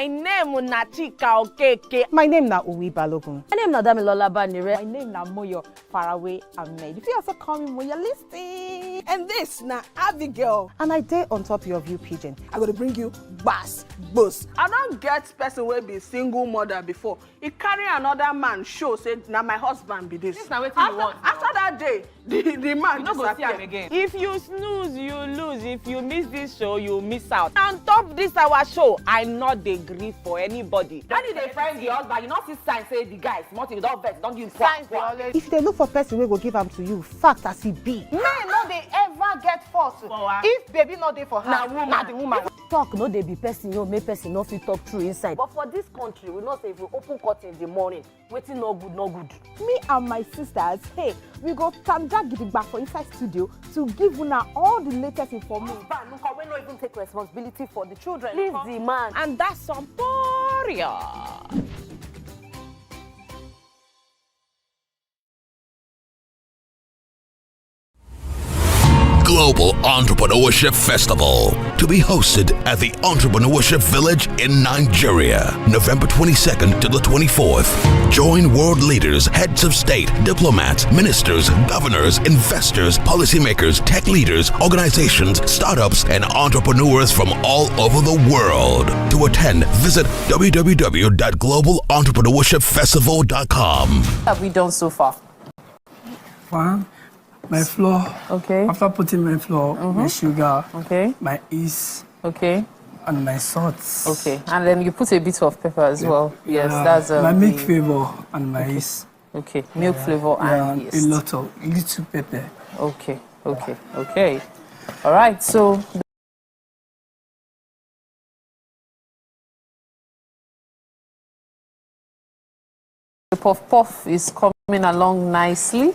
name is Nachika Okeke. My name is Uwi Balogun. My name is Damilola Banire. My name is Moyo Faraway Ahmed. If you also call me Moyo, listen. And this na Abigail. And I dare on top of you, Pigeon. I'm going to bring you bass, boost. I don't get person will be single mother before. He carry another man show, say, now my husband be this. This is what you want. After that other day, the man You no go see am disappear. again. If you snooze, you lose. If you miss this show, you miss out. On top this our show, I not dey gree for anybody. When you dey friend the husband, you no see sign say the guy small thing, you don vex, don give signs dey always. If they look for person wey go give am to you, fact as e be. Men no dey ever get fault. If baby no dey for her, na the woman. Talk no dey be person yo, make person no fit talk true inside. But for this country, we know say if we open curtain in the morning, wetin no good, no good. Me and my sisters, hey, we go tanda gidigba for inside studio to give una all the latest information. Husband, look, we no even take responsibility for the children. Leave the man. And that's some poria. Global Entrepreneurship Festival to be hosted at the Entrepreneurship Village in Nigeria, November 22nd to the 24th. Join world leaders, heads of state, diplomats, ministers, governors, investors, policymakers, tech leaders, organizations, startups, and entrepreneurs from all over the world. To attend, visit www.globalentrepreneurshipfestival.com. What have we done so far? One, my flour. Okay. After putting my flour, my sugar, okay, my yeast, okay, and my salt. Okay, and then you put a bit of pepper as well. Yes, that's my milk flavor and my yeast. Okay, milk flavor and yeast. A lot of little pepper. Okay, okay, okay. All right, so. The puff puff is coming along nicely.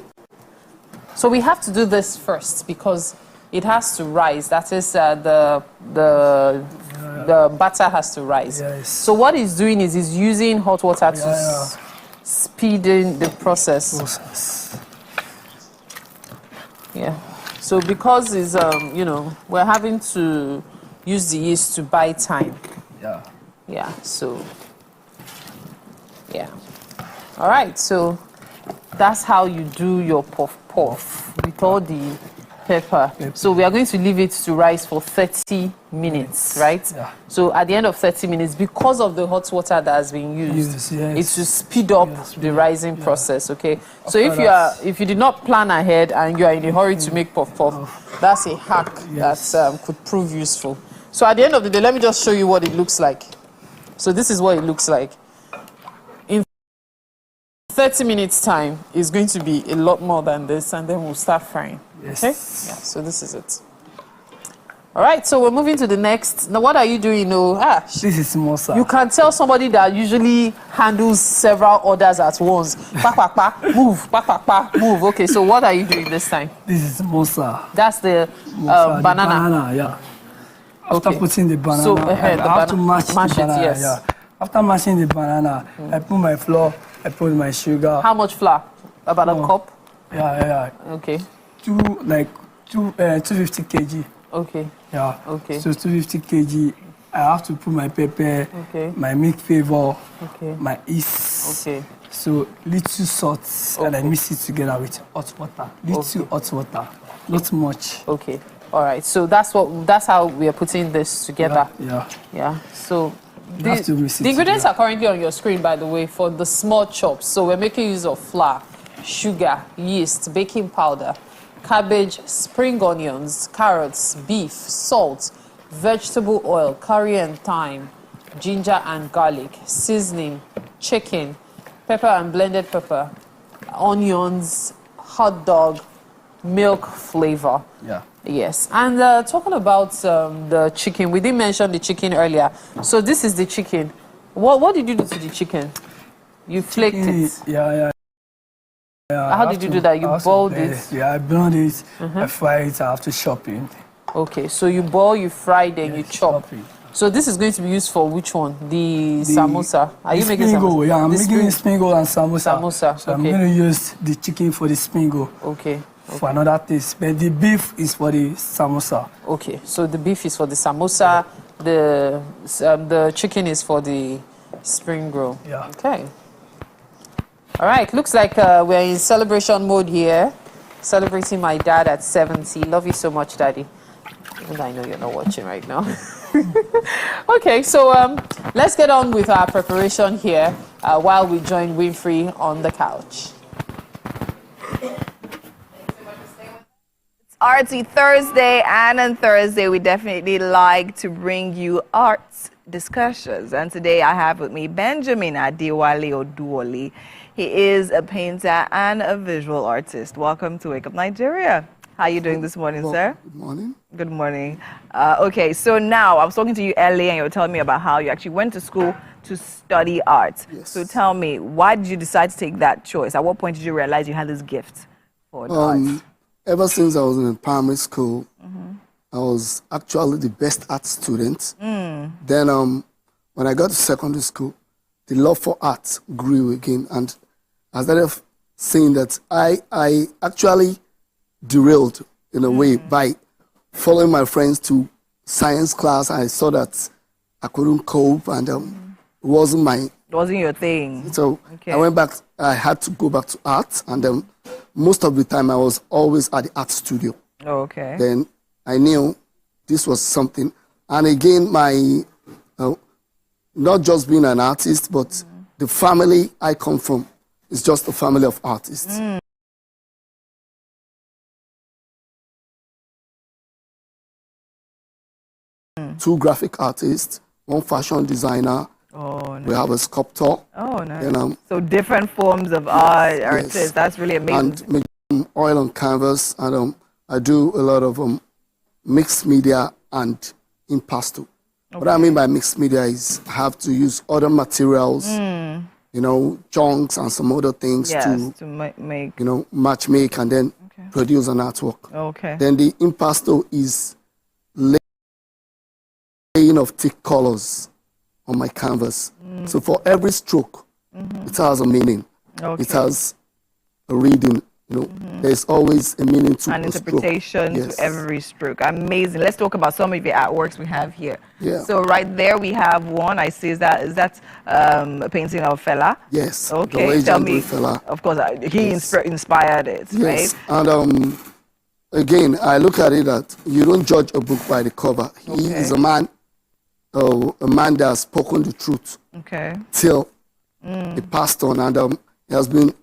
So we have to do this first because it has to rise. That is, the batter has to rise. Yes. So what he's doing is he's using hot water to speed in the process. Yeah. So because it's, we're having to use the yeast to buy time. Yeah. Yeah. So. Yeah. All right. So that's how you do your puff puff with all the pepper. So we are going to leave it to rise for 30 minutes, right? Yeah. So at the end of 30 minutes, because of the hot water that has been used, it's to speed up the rising process, okay? So if you did not plan ahead and you are in a hurry to make puff puff, that's a hack that could prove useful. So at the end of the day, let me just show you what it looks like. So this is what it looks like. 30 minutes time is going to be a lot more than this, and then we'll start frying. Yes. Okay? Yeah, so this is it. All right, so we're moving to the next. Now, what are you doing? This is samosa. You can tell somebody that usually handles several orders at once. Move, move. Okay, so what are you doing this time? This is samosa. That's the banana. banana. Yeah. After putting the banana, so, I have to mash the banana. It, yes. Yeah. After mashing the banana, I put my flour, I put my sugar. How much flour? About a cup? Yeah. Okay. 250 kg. Okay. Yeah. Okay. So 250 kg. I have to put my pepper, my milk flavor, my yeast. Okay. So little salt, and I mix it together with hot water. Little hot water, not much. Okay. All right. So that's how we are putting this together. Yeah. So. The ingredients are currently on your screen, by the way, for the small chops. So we're making use of flour, sugar, yeast, baking powder, cabbage, spring onions, carrots, beef, salt, vegetable oil, curry and thyme, ginger and garlic, seasoning, chicken, pepper and blended pepper, onions, hot dog, milk flavor. Yeah. Yes, and talking about the chicken, we didn't mention the chicken earlier. So this is the chicken. What did you do to the chicken? You flaked it. Yeah. How did you do that? You boiled it? Yeah, I boiled it. I fried it. I have to chop it. Okay, so you boil, you fry, then you chop. So this is going to be used for which one? The samosa. Are you making samosa? Yeah, I'm making spring roll and samosa. So I'm going to use the chicken for the spring roll. Okay. For another taste, but the beef is for the samosa. Okay, so the beef is for the samosa, the chicken is for the spring roll. Yeah. Okay. All right, looks like we're in celebration mode here, celebrating my dad at 70. Love you so much, Daddy. Even though I know you're not watching right now. Okay, so let's get on with our preparation here while we join Winfrey on the couch. Artsy Thursday, and on Thursday we definitely like to bring you arts discussions. And today I have with me Benjamin Adewale Oduoli. He is a painter and a visual artist. Welcome to Wake Up Nigeria. How are you doing this morning, sir? Good morning. Good morning. Okay, so now I was talking to you earlier and you were telling me about how you actually went to school to study art. Yes. So tell me, why did you decide to take that choice? At what point did you realize you had this gift for the arts? Ever since I was in primary school, I was actually the best art student. Then when I got to secondary school, the love for art grew again, and I started seeing that I actually derailed in a way by following my friends to science class. I saw that I couldn't cope, and it wasn't your thing. So I went back. I had to go back to art, and most of the time I was always at the art studio. Okay. Then I knew this was something, and again, my not just being an artist, but the family I come from is just a family of artists. Two graphic artists, one fashion designer. Oh, nice. We have a sculptor. Oh, nice. And, so different forms of art, artists. Yes. That's really amazing. And oil on canvas, and I do a lot of mixed media and impasto. What I mean by mixed media is I have to use other materials, you know, chunks and some other things to make, you know, match make and then produce an artwork. Okay. Then the impasto is laying of thick colors on my canvas. So for every stroke, it has a meaning. Okay. It has a reading. You know, there's always a meaning to an a interpretation stroke. Yes. to every stroke. Amazing. Let's talk about some of the artworks we have here. Yeah. So right there we have one. I see. Is that a painting of Fela? Yes. Okay. Tell me. Fela. Of course, he inspired it, Yes. right? And again, I look at it that you don't judge a book by the cover. He is a man that has spoken the truth. Okay. Till he passed on, and he has been.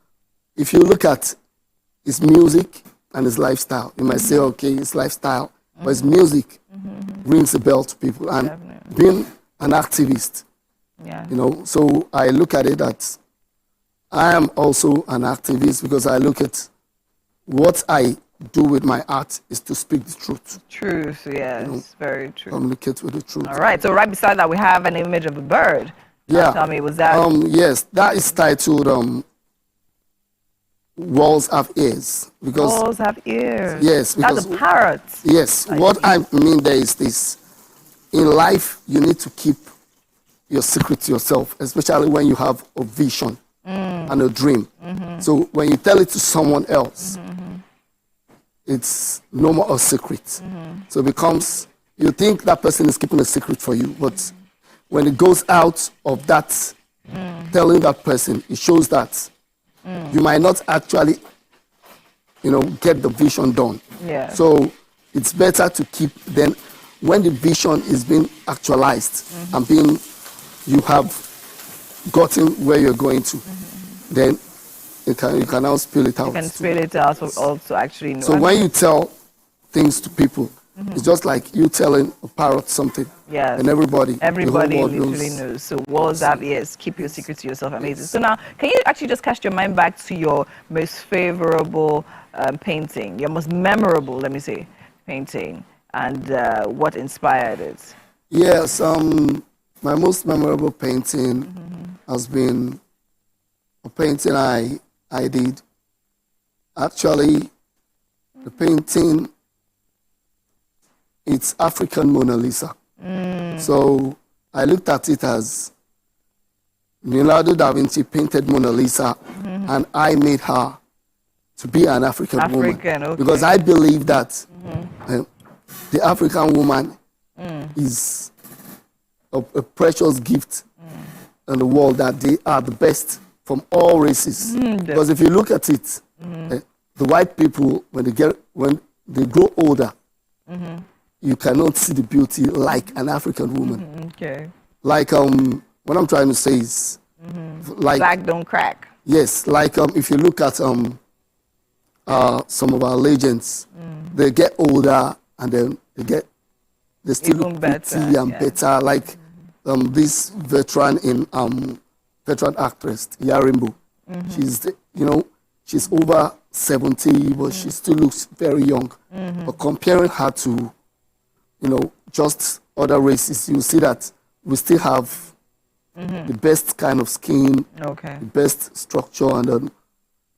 If you look at his music and his lifestyle, you might say, okay, his lifestyle, but his music rings a bell to people. And being an activist, you know, so I look at it that I am also an activist because I look at what I do with my art is to speak the truth. Truth, yes, you know, very true. Communicate with the truth. All right, so right beside that we have an image of a bird. Yeah. Tell me, was that? Yes, that is titled Walls Have Ears. Because walls have ears. Yes, because that's a parrot. Yes, what I mean there is this: in life, you need to keep your secret to yourself, especially when you have a vision and a dream. So when you tell it to someone else, it's no more a secret. So it becomes, you think that person is keeping a secret for you, but when it goes out of that, telling that person, it shows that you might not actually, you know, get the vision done. Yeah. So it's better to keep, then when the vision is being actualized and being, you have gotten where you're going to, then you can now spill it out. You can spill it out also actually know. So when you tell things to people, it's just like you telling a parrot something. Yes. And everybody literally knows. So walls have ears. Keep your secret to yourself. Amazing. So now, can you actually just cast your mind back to your most favorable painting, your most memorable, let me say, painting, and what inspired it? Yes. My most memorable painting has been a painting I did. Actually, the painting, it's African Mona Lisa. So I looked at it as Leonardo da Vinci painted Mona Lisa, and I made her to be an African woman. Okay. Because I believe that the African woman is a precious gift in the world, that they are the best from all races. Because if you look at it, the white people, when they grow older, you cannot see the beauty like an African woman. Okay. Like what I'm trying to say is, like black don't crack. Yes, like if you look at some of our legends. They get older and then they still Even look better, pretty and yeah. better. Like this veteran actress, Yarimbo. She's over 70, but she still looks very young. But comparing her to, just other races, you see that we still have the best kind of skin, Okay. the best structure, and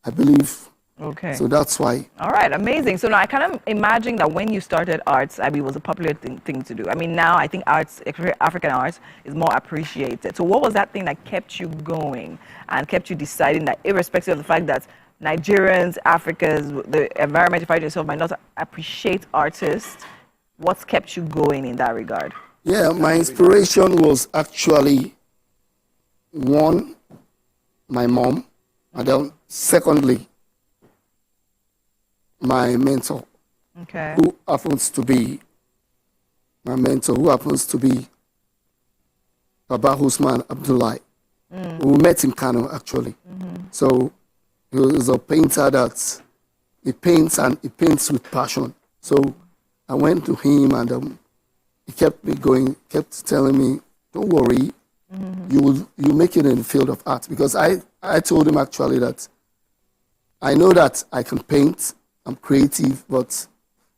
I believe. Okay. So that's why. All right, amazing. So now I kind of imagine that when you started arts, it was a popular thing to do. I mean, now I think arts, African arts, is more appreciated. So what was that thing that kept you going and kept you deciding that, irrespective of the fact that Nigerians, Africans, the environment you find yourself might not appreciate artists, what's kept you going in that regard? Yeah, my inspiration was actually, one, my mom, and then secondly, my mentor, Okay. who happens to be Baba Usman Abdullahi. We met in Kano, actually. So he was a painter that he paints with passion. So I went to him and he kept me going, kept telling me, don't worry, you make it in the field of art. Because I told him actually that I know that I can paint, I'm creative, but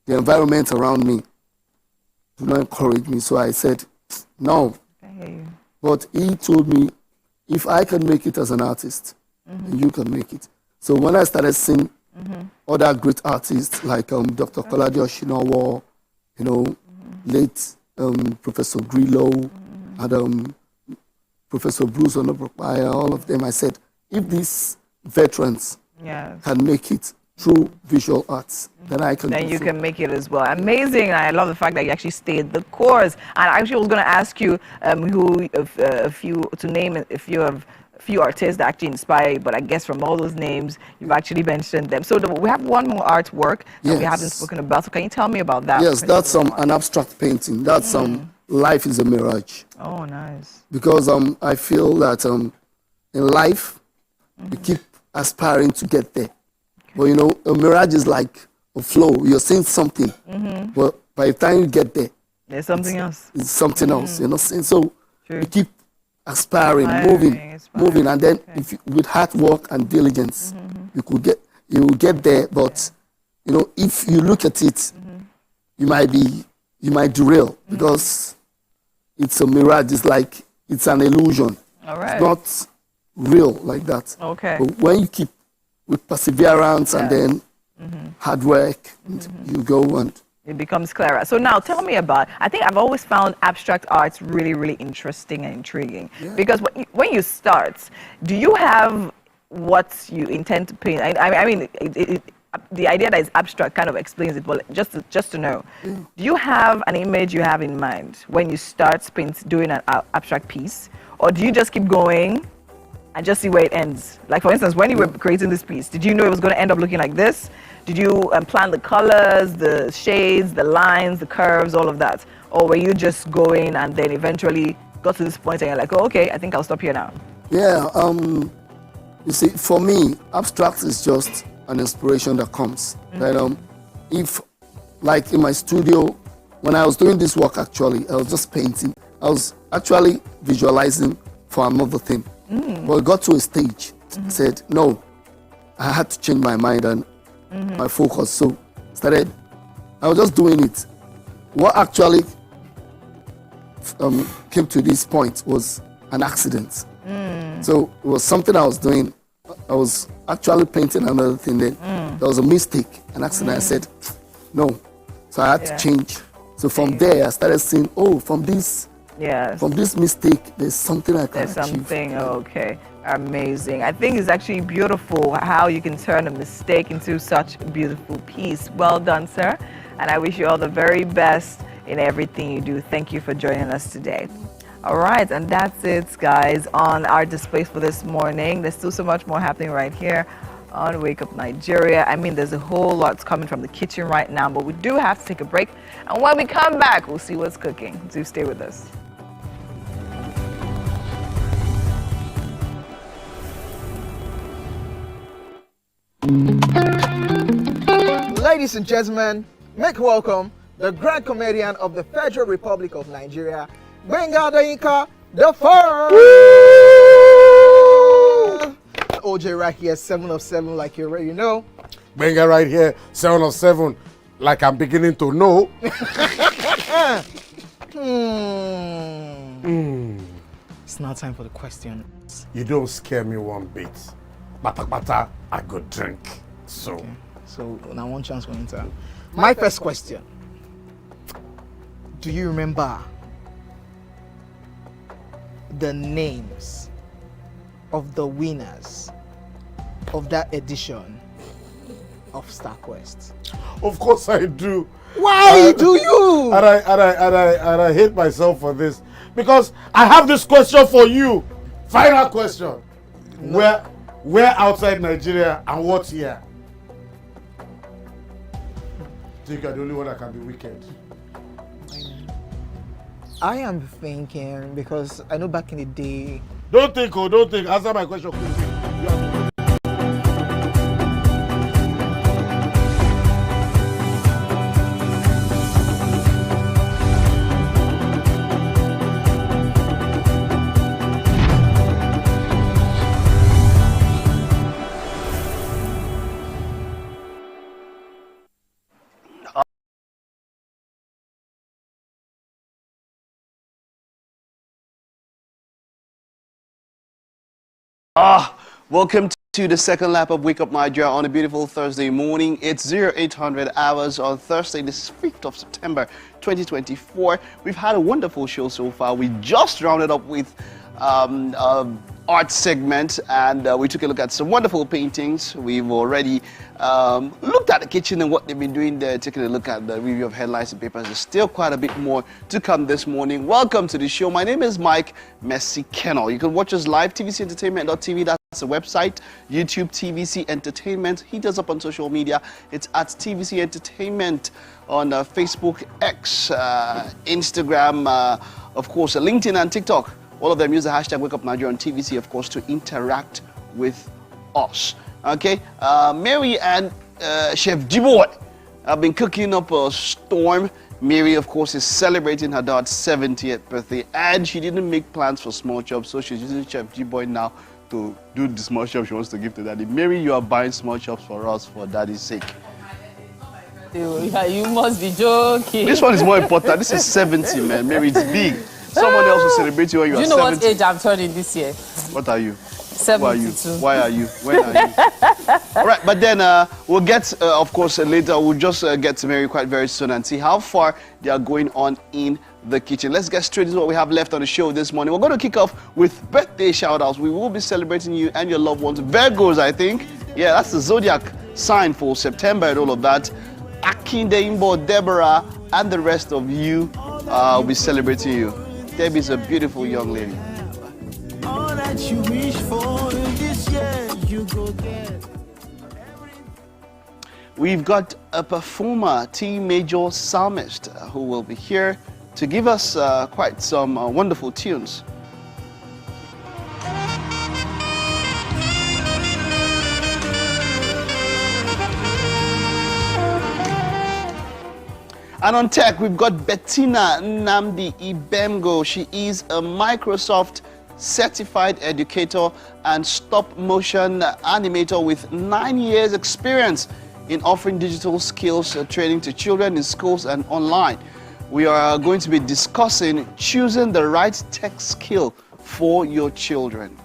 the environment around me do not encourage me. So I said, no. But he told me, if I can make it as an artist, then you can make it. So when I started seeing other great artists like Dr. Kolade Oshinowo, late Professor Grillo, and Professor Bruce Onobropaya, all of them, I said, if these veterans can make it through visual arts, then I can Then do you so. can make it as well. Amazing. I love the fact that you actually stayed the course. And I actually was going to ask you to name a few artists that actually inspire you, but I guess from all those names, you've actually mentioned them. So we have one more artwork that we haven't spoken about. So can you tell me about that? Yes, that's an abstract painting. That's Life is a Mirage. Oh, nice. Because I feel that in life, we keep aspiring to get there. But a mirage is like a flow. You're seeing something, but by the time you get there, there's something else. It's something else. So you keep aspiring, moving, and then with hard work and diligence, you will get there. But if you look at it, you might derail because it's a mirage. It's like it's an illusion. All right. It's not real like that. Okay. But when you keep with perseverance and then hard work, you go and it becomes clearer. So now tell me about, I think I've always found abstract arts really, really interesting and intriguing. Because when you start, do you have what you intend to paint? I mean, the idea that it's abstract kind of explains it, but just to know, do you have an image you have in mind when you start doing an abstract piece? Or do you just keep going and just see where it ends? Like, for instance, when you were creating this piece, did you know it was going to end up looking like this? Did you plan the colors, the shades, the lines, the curves, all of that? Or were you just going and then eventually got to this point and you're like, oh, okay, I think I'll stop here now? Yeah, you see, for me, abstract is just an inspiration that comes. That if, like in my studio, when I was doing this work, actually, I was just painting. I was actually visualizing for another thing. But it got to a stage, said, no, I had to change my mind and my focus. So I was just doing it. What actually came to this point was an accident. So it was something I was doing. I was actually painting another thing then. There was a mistake, an accident. I said, no. So I had to change. So from there, I started seeing, from this mistake, there's something I can achieve. There's something, okay. Amazing. I think it's actually beautiful how you can turn a mistake into such a beautiful piece. Well done, sir. And I wish you all the very best in everything you do. Thank you for joining us today. All right, and that's it, guys, on our displays for this morning. There's still so much more happening right here on Wake Up Nigeria. I mean, there's a whole lot coming from the kitchen right now, but we do have to take a break. And when we come back, we'll see what's cooking. Do stay with us. Ladies and gentlemen, make welcome the grand comedian of the Federal Republic of Nigeria, Gbenga Adeyinka the First. OJ right here, 7 of 7, like you already know. Gbenga right here, 7 of 7, like I'm beginning to know. It's now time for the questions. You don't scare me one bit. Bata bata, I go drink. So. Okay. So now one chance for enter. My first question. Do you remember the names of the winners of that edition of StarQuest? Of course I do. Why do you? And I hate myself for this. Because I have this question for you. Final question. No. Where outside Nigeria and what year? I think you're the only one that can be wicked. I am thinking because I know back in the day. Don't think. Answer my question quickly. Welcome to the second lap of Wake Up Nigeria on a beautiful Thursday morning. It's 0800 hours on Thursday, this 5th of September 2024. We've had a wonderful show so far. We just rounded up with art segment, and we took a look at some wonderful paintings. We've already looked at the kitchen and what they've been doing there, taking a look at the review of headlines and papers. There's still quite a bit more to come this morning. Welcome to the show. My name is Mike Messi Kennel. You can watch us live, tvcentertainment.tv. That's the website. YouTube, TVC Entertainment. Hit us up on social media. It's at TVC Entertainment on Facebook, X, Instagram, of course, LinkedIn and TikTok. All of them use the hashtag Wake Up Nigeria on TVC, of course, to interact with us. Okay, Mary and Chef Jiboy have been cooking up a storm. Mary, of course, is celebrating her dad's 70th birthday, and she didn't make plans for small chops, so she's using Chef Jiboy now to do the small chops she wants to give to daddy. Mary, you are buying small chops for us for daddy's sake. You must be joking. This one is more important. This is 70, man. Mary, it's big. Someone else will celebrate you when you are 70. Do you know what age I'm turning this year? What are you? 72. Why are you? When are you? All right, but then we'll get, of course, later. We'll just get to Mary quite very soon and see how far they are going on in the kitchen. Let's get straight into what we have left on the show this morning. We're going to kick off with birthday shout-outs. We will be celebrating you and your loved ones. Virgos, I think. Yeah, that's the zodiac sign for September and all of that. Akindeimbo, Deborah, and the rest of you will be celebrating you. Debbie's a beautiful young lady. All that you wish for this year, you go get. We've got a performer, T Major Psalmist, who will be here to give us quite some wonderful tunes. And on tech, we've got Bettina Nnamdi Ibemgo. She is a Microsoft certified educator and stop-motion animator with 9 years experience in offering digital skills training to children in schools and online. We are going to be discussing choosing the right tech skill for your children.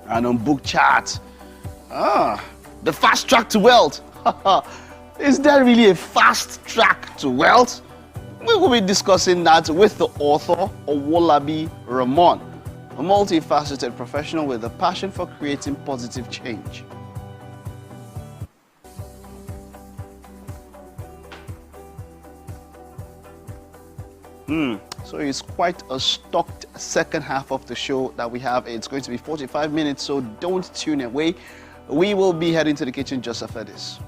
And on Book Chat, the fast track to wealth. Is there really a fast track to wealth? We will be discussing that with the author, Owolabi Ramon, a multifaceted professional with a passion for creating positive change. So it's quite a stocked second half of the show that we have. It's going to be 45 minutes, so don't tune away. We will be heading to the kitchen just after this.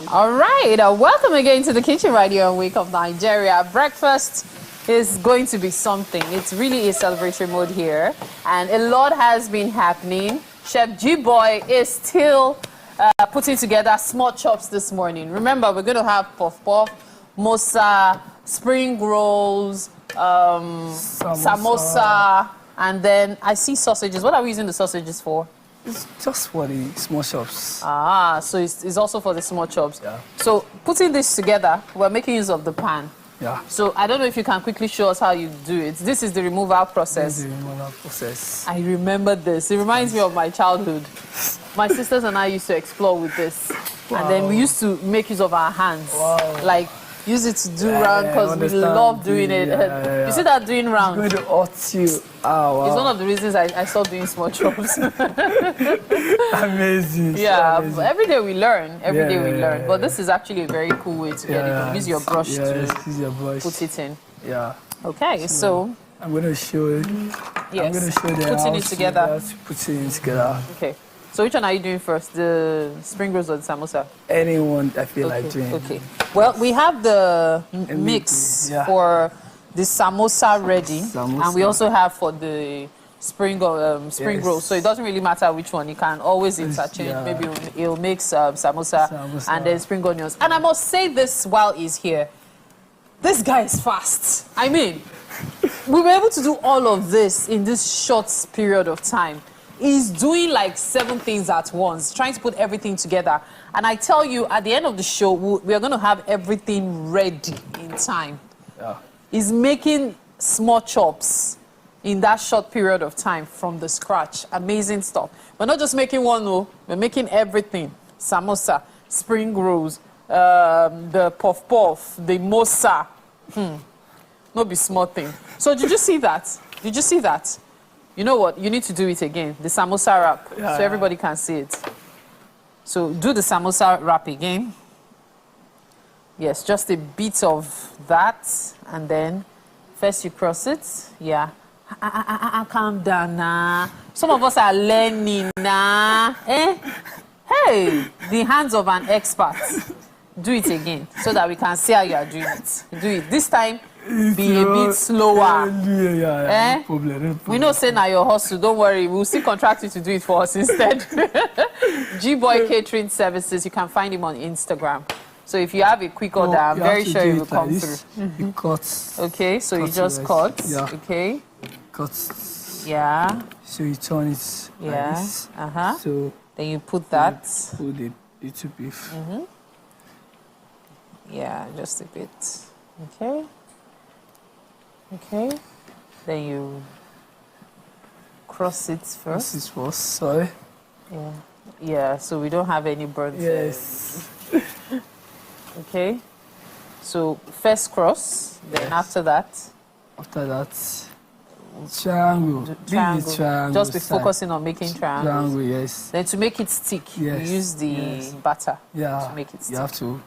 All right, welcome again to the kitchen right here on Wake Up Nigeria. Breakfast is going to be something. It's really a celebratory mode here, and a lot has been happening. Chef G-Boy is still putting together small chops this morning. Remember, we're going to have puff puff, mosa, spring rolls, samosa, and then I see sausages. What are we using the sausages for? It's just for the small shops. Ah, so it's also for the small chops. Yeah. So putting this together, we're making use of the pan. Yeah. So I don't know if you can quickly show us how you do it. This is the removal process. This is the removal process. I remember this. It reminds me of my childhood. My sisters and I used to explore with this. Wow. And then we used to make use of our hands. Wow. Like, use it to do round because we love doing it. You see that doing round? It's going to hurt you. Oh, wow. It's one of the reasons I stopped doing small chops. Amazing. Yeah, So amazing. every day we learn. Every day we learn. Yeah. But this is actually a very cool way to get it. You can use your brush to use your brush. put it in. Yeah. Okay, so I'm going to show it. yes, I'm going to show them putting it together. Putting it together. Okay. So which one are you doing first? The spring rolls or the samosa? Anyone I feel like doing. Okay. Well, we have the mix for the samosa ready, and we also have for the spring rolls. So it doesn't really matter which one. You can always interchange. Yeah. Maybe it'll make samosa and then spring onions. And I must say this while he's here. This guy is fast. I mean, we were able to do all of this in this short period of time. He's doing like 7 things at once, trying to put everything together. And I tell you, at the end of the show, we are going to have everything ready in time. Yeah. He's making small chops in that short period of time from the scratch. Amazing stuff. We're not just making one, no. We're making everything. Samosa, spring rolls, the puff puff, the mosa. No be small thing. So did you see that? Did you see that? You know what? You need to do it again. The samosa wrap, so everybody can see it. So do the samosa wrap again. Yes, just a bit of that, and then first you cross it. Yeah. Calm down now. Some of us are learning now. Hey, the hands of an expert. Do it again so that we can see how you are doing it. Do it. This time, be a bit slower. No problem. We know say now your hustle, don't worry. We'll still contract you to do it for us instead. G-Boy Catering Services, you can find him on Instagram. So if you have a quick order, I'm very sure it will come through. You cut. Okay, so you just cut. Yeah. Okay. Cut. Yeah. So you turn it like this. So then you put that. Put the little beef. Yeah, just a bit. Okay. Okay. Then you cross it first. Cross it first, sorry. Yeah. Yeah, so we don't have any burnt. Yes. Okay. So first cross, then after that. After that, triangle. Triangle. Just be focusing on making triangles. Triangle, yes. Then to make it stick, you use the batter to make it stick. You have to.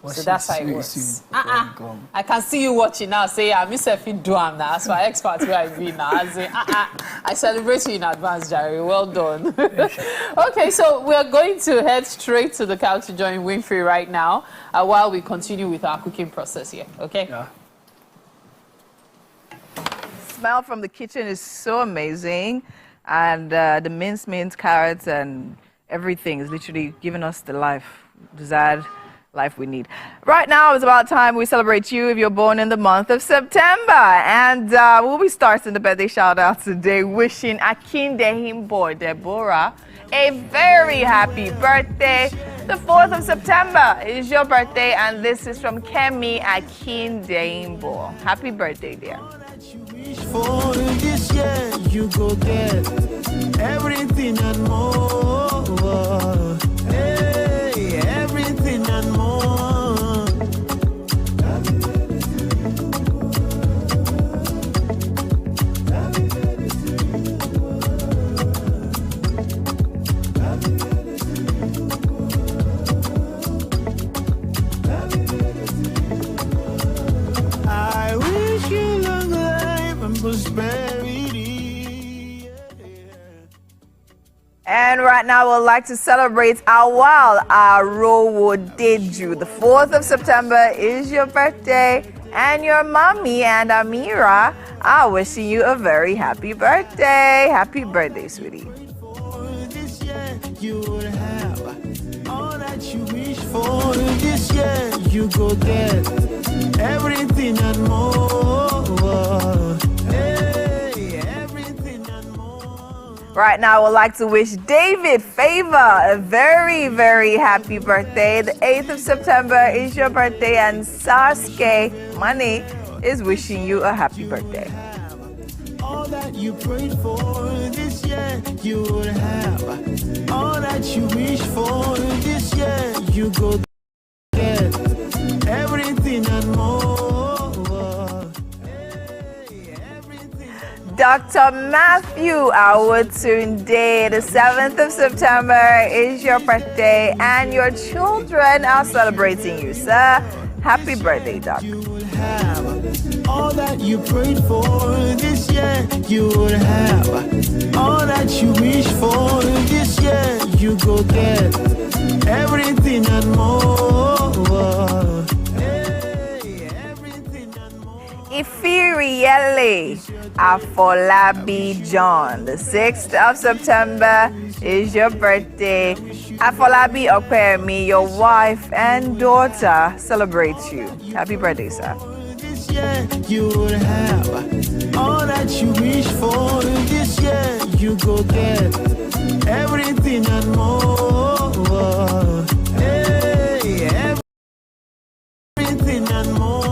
So that's how it works. I can see you watching now. Say, I miss if you do am now. That's why experts where I be now. I say, I celebrate you in advance, Jerry. Well done. Okay, so we are going to head straight to the couch to join Winfrey right now, while we continue with our cooking process here. Okay. Yeah. Smell from the kitchen is so amazing, and the minced carrots and everything is literally giving us the desired life we need. Right now it's about time we celebrate you if you're born in the month of September, and we'll be starting the birthday shout out today, wishing Akindehimbo Deborah a very happy birthday. The 4th of September is your birthday, and this is from Kemi Akindehimbo. Happy birthday, dear. For this year, you go get everything and more. Hey, everything and more. I wish you long life and prosperity. And right now, we'd like to celebrate Awal Arowodeju. The 4th of September is your birthday, and your mommy and Amira are wishing you a very happy birthday. Happy birthday, sweetie. This year you will have all that you wish for. This year you go get everything and more. Hey, everything and more. Right now, I would like to wish David Favor a very, very happy birthday. The 8th of September is your birthday, and Sasuke Money is wishing you a happy birthday. All that you prayed for this year you will have. All that you wish for this year you go get everything and more. Dr. Matthew Awotunde, the 7th of September is your birthday, and your children are celebrating you, sir. Happy birthday, Doc. All that you prayed for this year you will have. All that you wish for this year you go get everything and more. Ifiriele Afolabi John, the 6th of September is your birthday. Afolabi Okpemi, your wife and daughter, celebrate you. Happy birthday, sir. This year you will have all that you wish for. This year you go get everything and more. Hey, everything and more.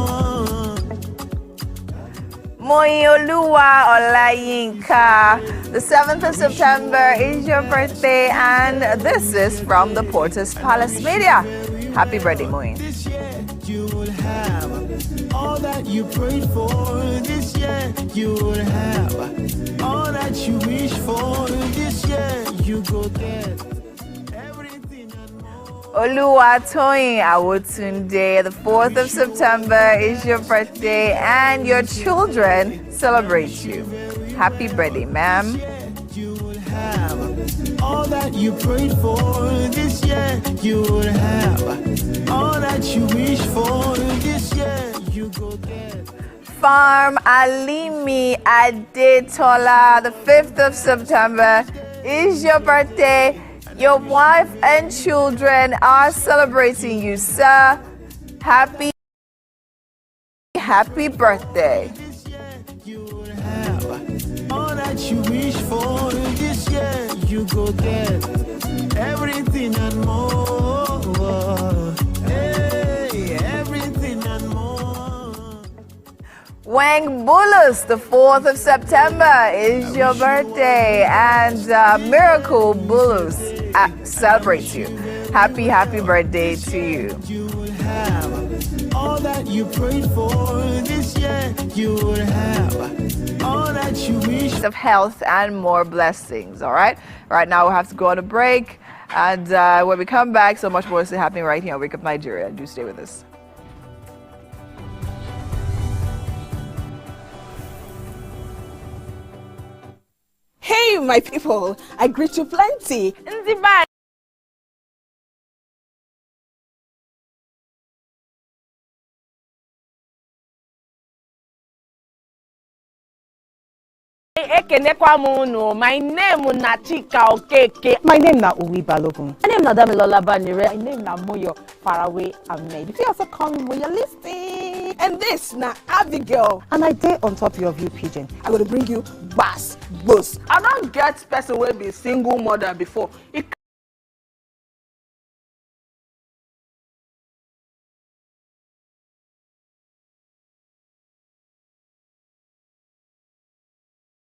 Moyoluwa Olayinka, the 7th of September is your birthday, and this is from the Porter's Palace Media. Happy birthday, Moyin. This year you will have all that you prayed for. This year you will have all that you wish for. This year you go get everything and more. Oluwatoyin Awotunde, the 4th of September is your birthday, and your children celebrate you. Happy birthday, ma'am. You will have all that you prayed for. This year you will have all that you wish for. This year you go get. Farm Alimi Adetola, the 5th of September is your birthday. Your wife and children are celebrating you, sir. Happy birthday. All that you wish for this year you go get everything and more. Hey, everything and more. Wang Bulus, the 4th of September is your birthday, and Miracle Bulus celebrates you. Happy birthday to you. You will have all that you prayed for this year you will have all that you wish of health and more blessings. All right now we'll have to go on a break, and when we come back, so much more is happening right here on Wake Up Nigeria. Do stay with us. Hey, my people, I greet you plenty. Nziba. My name na Chika Okeke. My name na Uwi Balogun. My name na Damilola Banire. My name na Moyo Faraway Ahmed. If you also call me Moyo, listen. And this na Abigail. And I dare on top of you, pigeon. I'm going to bring you bass, boost. I don't get person will be single mother before. It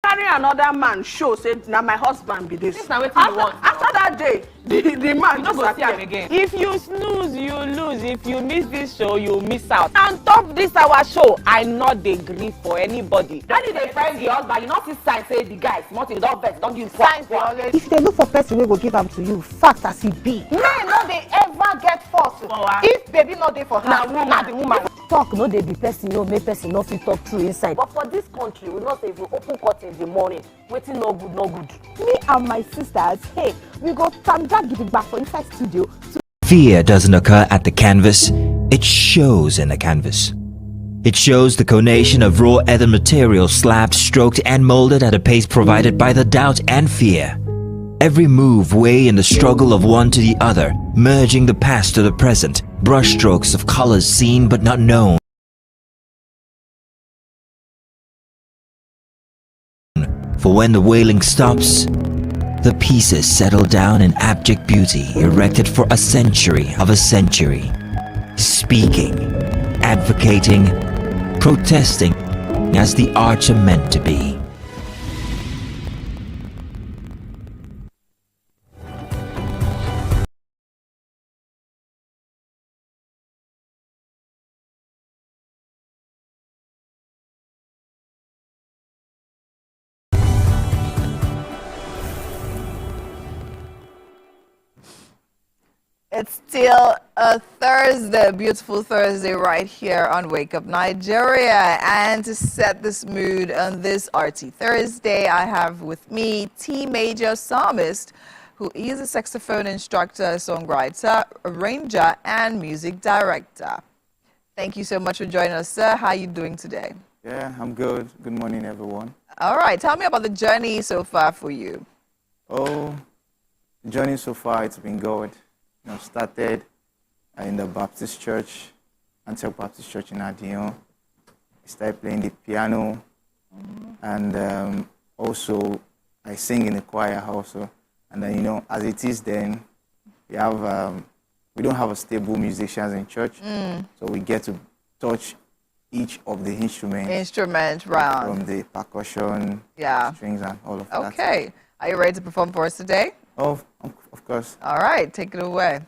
carry another man show say na my husband be this. Now wetin you want? After that day, the man you no go see am again. If you snooze, you lose. If you miss this show, you miss out. On top this our show, I not dey gree for anybody. When you dey friend the husband, you not see sign say the guy small thing don vex, don give signs dey always. If they look for person wey go give am to you, fact as e be. Men no dey ever mama get first. If baby not there for her, na the woman. Talk no dey be person, no make person no fit talk true inside. But for this country, we not even open court in the morning. Waiting no good, no good. Me and my sisters, hey, we go tanda gidigba for inside studio. Fear doesn't occur at the canvas, it shows in the canvas. It shows the conation of raw ether material slabbed, stroked, and molded at a pace provided by the doubt and fear. Every move way in the struggle of one to the other, merging the past to the present, brushstrokes of colors seen but not known. For when the wailing stops, the pieces settle down in abject beauty erected for a century of a century. Speaking, advocating, protesting as the arts are meant to be. It's still a Thursday, beautiful Thursday right here on Wake Up Nigeria. And to set this mood on this RT Thursday, I have with me T Major Psalmist, who is a saxophone instructor, songwriter, arranger, and music director. Thank you so much for joining us, sir. How are you doing today? Yeah, I'm good. Good morning, everyone. All right, tell me about the journey so far for you. Oh, the journey so far, it's been good. Started in the Baptist Church, Antioch Baptist Church in Adion. Started playing the piano, and also I sing in the choir also. And then, as it is then, we have we don't have a stable musicians in church, so we get to touch each of the instruments. Right. From the percussion, strings, and all of that. Okay. Are you ready to perform for us today? Oh, of course. All right, take it away.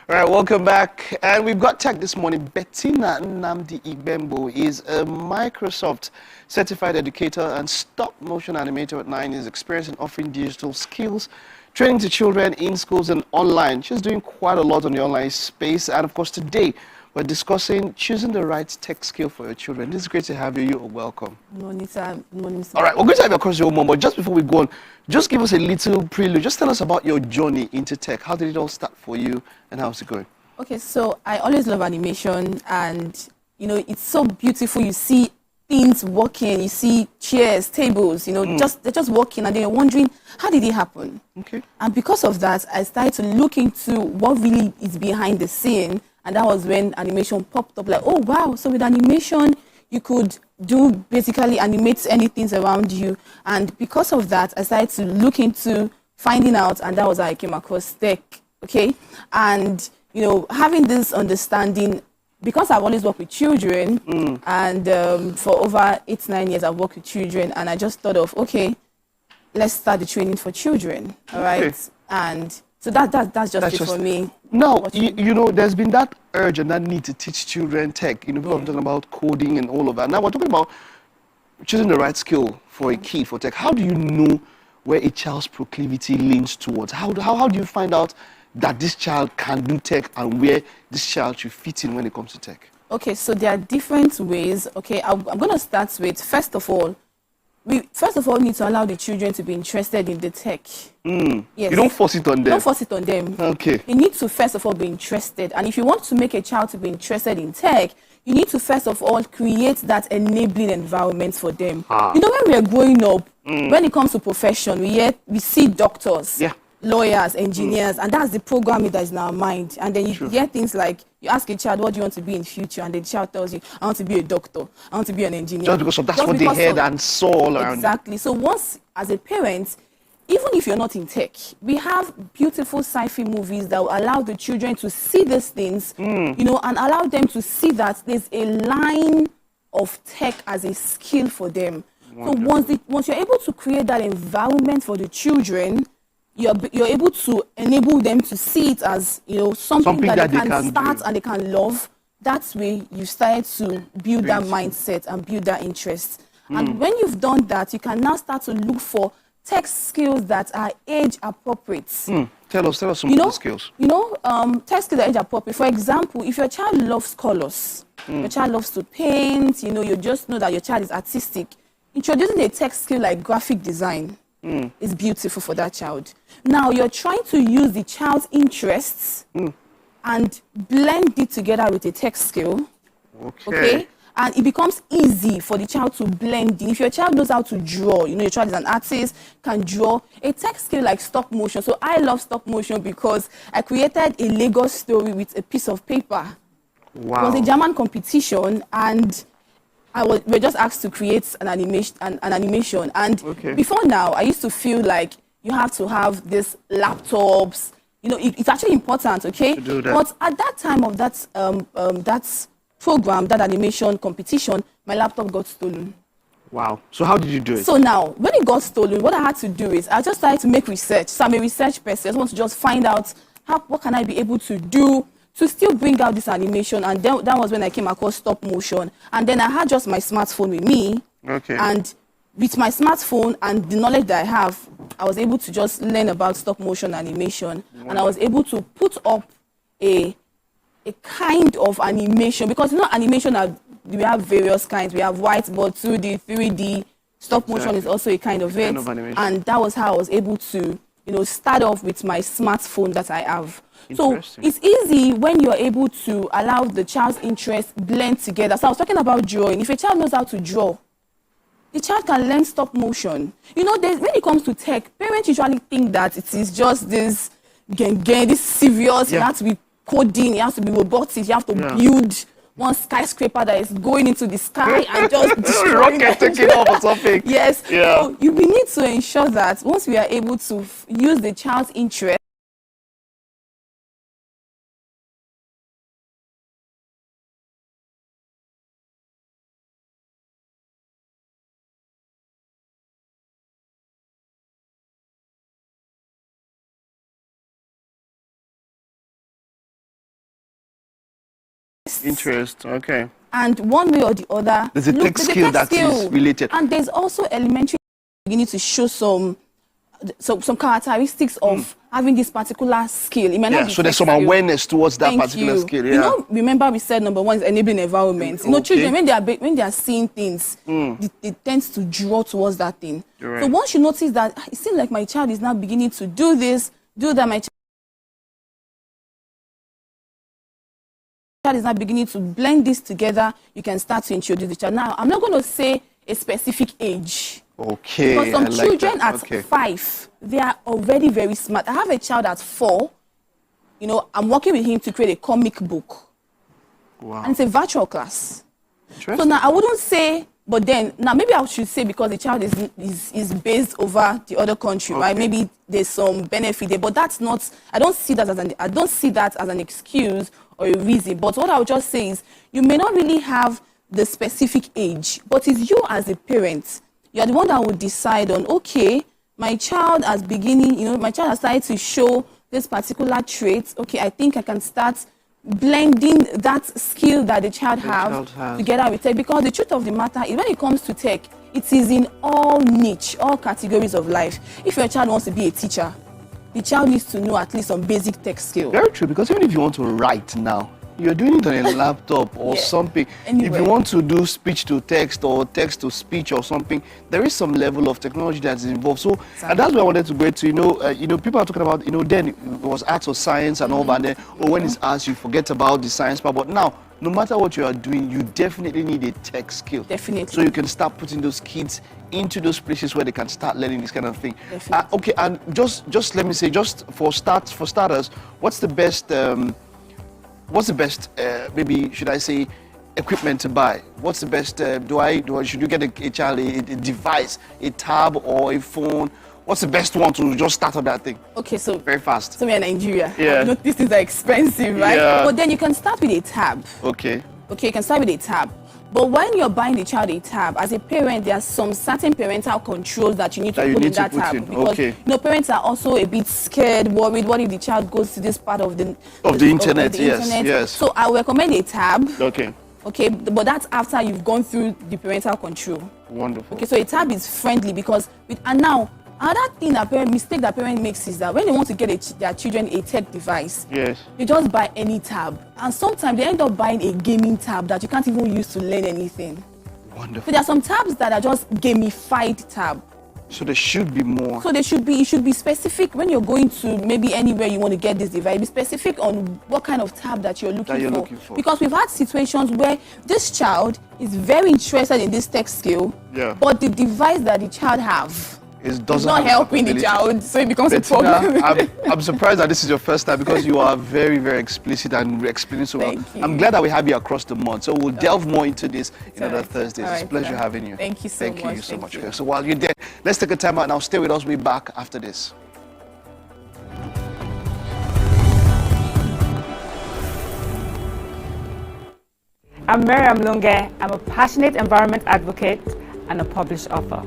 All right, welcome back. And we've got tech this morning. Bettina Nnamdi Igbembo is a Microsoft certified educator and stop-motion animator at 9 years experience in offering digital skills, training to children in schools and online. She's doing quite a lot on the online space. And of course, today we're discussing choosing the right tech skill for your children. This is great to have you. You're welcome. No, Nisa. All right, we're going to have your across your mom, but just before we go on, just give us a little prelude. Just tell us about your journey into tech. How did it all start for you, and how's it going? Okay, so I always love animation, and you know it's so beautiful. You see things working, you see chairs, tables, you know, they're just working, and then you're wondering how did it happen? Okay. And because of that, I started to look into what really is behind the scene, and that was when animation popped up. Like, oh wow! So with animation, you could do basically animate anything around you. And because of that, I started to look into finding out, and that was how I came across tech. Okay, and you know, having this understanding, because I've always worked with children, and for over 8-9 years I've worked with children, and I just thought of, okay, let's start the training for children. All right, and so that's just it for me. Now, you know, there's been that urge and that need to teach children tech. You know, people are talking about coding and all of that. Now we're talking about choosing the right skill for a kid for tech. How do you know where a child's proclivity leans towards? How do you find out that this child can do tech and where this child should fit in when it comes to tech? Okay, so there are different ways. Okay, I'm going to start with, first of all, we need to allow the children to be interested in the tech. Yes. You don't force it on them. You don't force it on them. Okay. You need to first of all be interested. And if you want to make a child to be interested in tech, you need to first of all create that enabling environment for them. You know, when we are growing up, when it comes to profession, we see doctors, lawyers, engineers, and that's the programming that is in our mind. And then you hear things like, you ask a child, what do you want to be in future? And the child tells you, I want to be a doctor, I want to be an engineer. Just because of that's what they heard and saw all around. Exactly. So once, as a parent, even if you're not in tech, we have beautiful sci-fi movies that will allow the children to see these things, you know, and allow them to see that there's a line of tech as a skill for them. Wonderful. So once you're able to create that environment for the children, you're able to enable them to see it as, you know, something that they can start and they can love. That's where you start to build that mindset and build that interest. And when you've done that, you can now start to look for tech skills that are age appropriate. Tell us some of the skills. You know, tech skills that are age appropriate. For example, if your child loves colors, your child loves to paint, you know, you just know that your child is artistic, introducing a tech skill like graphic design is beautiful for that child. Now, you're trying to use the child's interests and blend it together with a tech skill. Okay? And it becomes easy for the child to blend in. If your child knows how to draw, you know, your child is an artist, can draw, a tech skill like stop motion. So I love stop motion because I created a Lego story with a piece of paper. Wow. It was a German competition, and we're just asked to create an animation. And before now, I used to feel like you have to have these laptops. You know, it's actually important, okay? To do that. But at that time of that program, that animation competition, my laptop got stolen. Wow. So how did you do it? So now, when it got stolen, what I had to do is I just started to make research. So I'm a research person. I just want to just find out what can I be able to do to still bring out this animation. And then that was when I came across stop motion. And then I had just my smartphone with me. Okay. And with my smartphone and the knowledge that I have, I was able to just learn about stop motion animation. And I was able to put up a kind of animation, because you know animation we have various kinds. We have whiteboard, 2D, 3D. Stop motion is also a kind of it. And that was how I was able to, you know, start off with my smartphone that I have. So it's easy when you're able to allow the child's interests blend together. So I was talking about drawing. If a child knows how to draw, the child can learn stop motion. You know, when it comes to tech, parents usually think that it is just this this serious, you have to be coding, you have to be robotic, you have to build one skyscraper that is going into the sky and just destroying rocket taking off or something. Yes. So we need to ensure that once we are able to use the child's interest, Interest, okay. And one way or the other, There's a tech skill that is related. And there's also elementary beginning to show some characteristics of having this particular skill. It might not be so there's some skill. awareness towards that particular skill. Yeah. You know, remember we said number one is enabling environment. You know, children when they are seeing things, they tend to draw towards that thing. Right. So once you notice that it seems like my child is now beginning to do this, do that, my child is now beginning to blend this together, you can start to introduce the child. Now, I'm not going to say a specific age. Okay. Because some children at 5, they are already very smart. I have a child at 4. You know, I'm working with him to create a comic book. Wow. And it's a virtual class. So now I wouldn't say, but then now maybe I should say because the child is based over the other country, right? Maybe there's some benefit there, but that's not. I don't see that as an excuse or a reason. But what I would just say is, you may not really have the specific age, but it's you as a parent. You're the one that would decide on, okay, my child has started to show this particular trait. Okay, I think I can start blending that skill that the child has together with tech. Because the truth of the matter is, when it comes to tech, it is in all niche, all categories of life. If your child wants to be a teacher, the child needs to know at least some basic tech skill. Very true, because even if you want to write now, you're doing it on a laptop or something. Anyway. If you want to do speech to text or text to speech or something, there is some level of technology that's involved. So, and that's what I wanted to go to. You know, people are talking about, then it was arts or science and all that. Then, when it's arts, you forget about the science part. But now, no matter what you are doing, you definitely need a tech skill. Definitely. So you can start putting those kids into those places where they can start learning this kind of thing. Okay, and just let me say, just for starters, what's the best? Maybe should I say, equipment to buy? What's the best? Should you get a child a device, a tab or a phone? What's the best one to just start up that thing? Okay, so very fast. So we're in Nigeria. Yeah. I know these things are expensive, right? Yeah. But then you can start with a tab. Okay. Okay, you can start with a tab. But when you're buying the child a tab, as a parent, there are some certain parental controls that you need to put in that tab. Because parents are also a bit scared, worried. What if the child goes to this part of the internet? Yes. So I recommend a tab. Okay. Okay, but that's after you've gone through the parental control. Wonderful. Okay, so a tab is friendly because now another mistake that parent makes is that when they want to get their children a tech device, they just buy any tab, and sometimes they end up buying a gaming tab that you can't even use to learn anything. Wonderful. So there are some tabs that are just gamified tab. So there should be more. So it should be specific when you're going to maybe anywhere you want to get this device. Be specific on what kind of tab that you're looking for. Because we've had situations where this child is very interested in this tech skill, but the device that the child have it's not helping the child, so it becomes a problem. I'm surprised that this is your first time because you are very, very explicit and explaining so well. I'm glad that we have you across the month. So we'll delve more into this in other Thursdays. It's a pleasure having you. Thank you so much. Thank you so much. So while you're there, let's take a time out now. Stay with us. We'll be back after this. I'm Miriam Lunge. I'm a passionate environment advocate and a published author.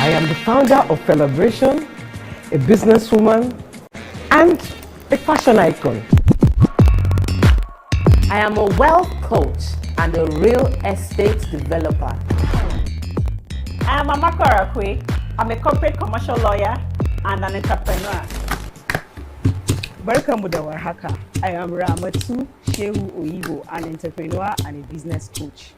I am the founder of Celebration, a businesswoman, and a fashion icon. I am a wealth coach and a real estate developer. I am Amaka Arakwe. I'm a corporate commercial lawyer and an entrepreneur. Welcome to Warhaka. I am Ramatu Shehu Oyibo, an entrepreneur and a business coach.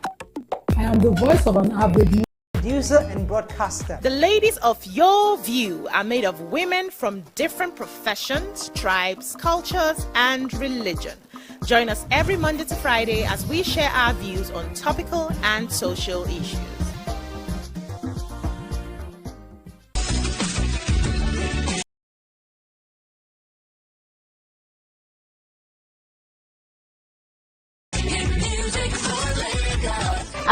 I am the voice of an average producer and broadcaster. The ladies of Your View are made of women from different professions, tribes, cultures, and religion. Join us every Monday to Friday as we share our views on topical and social issues.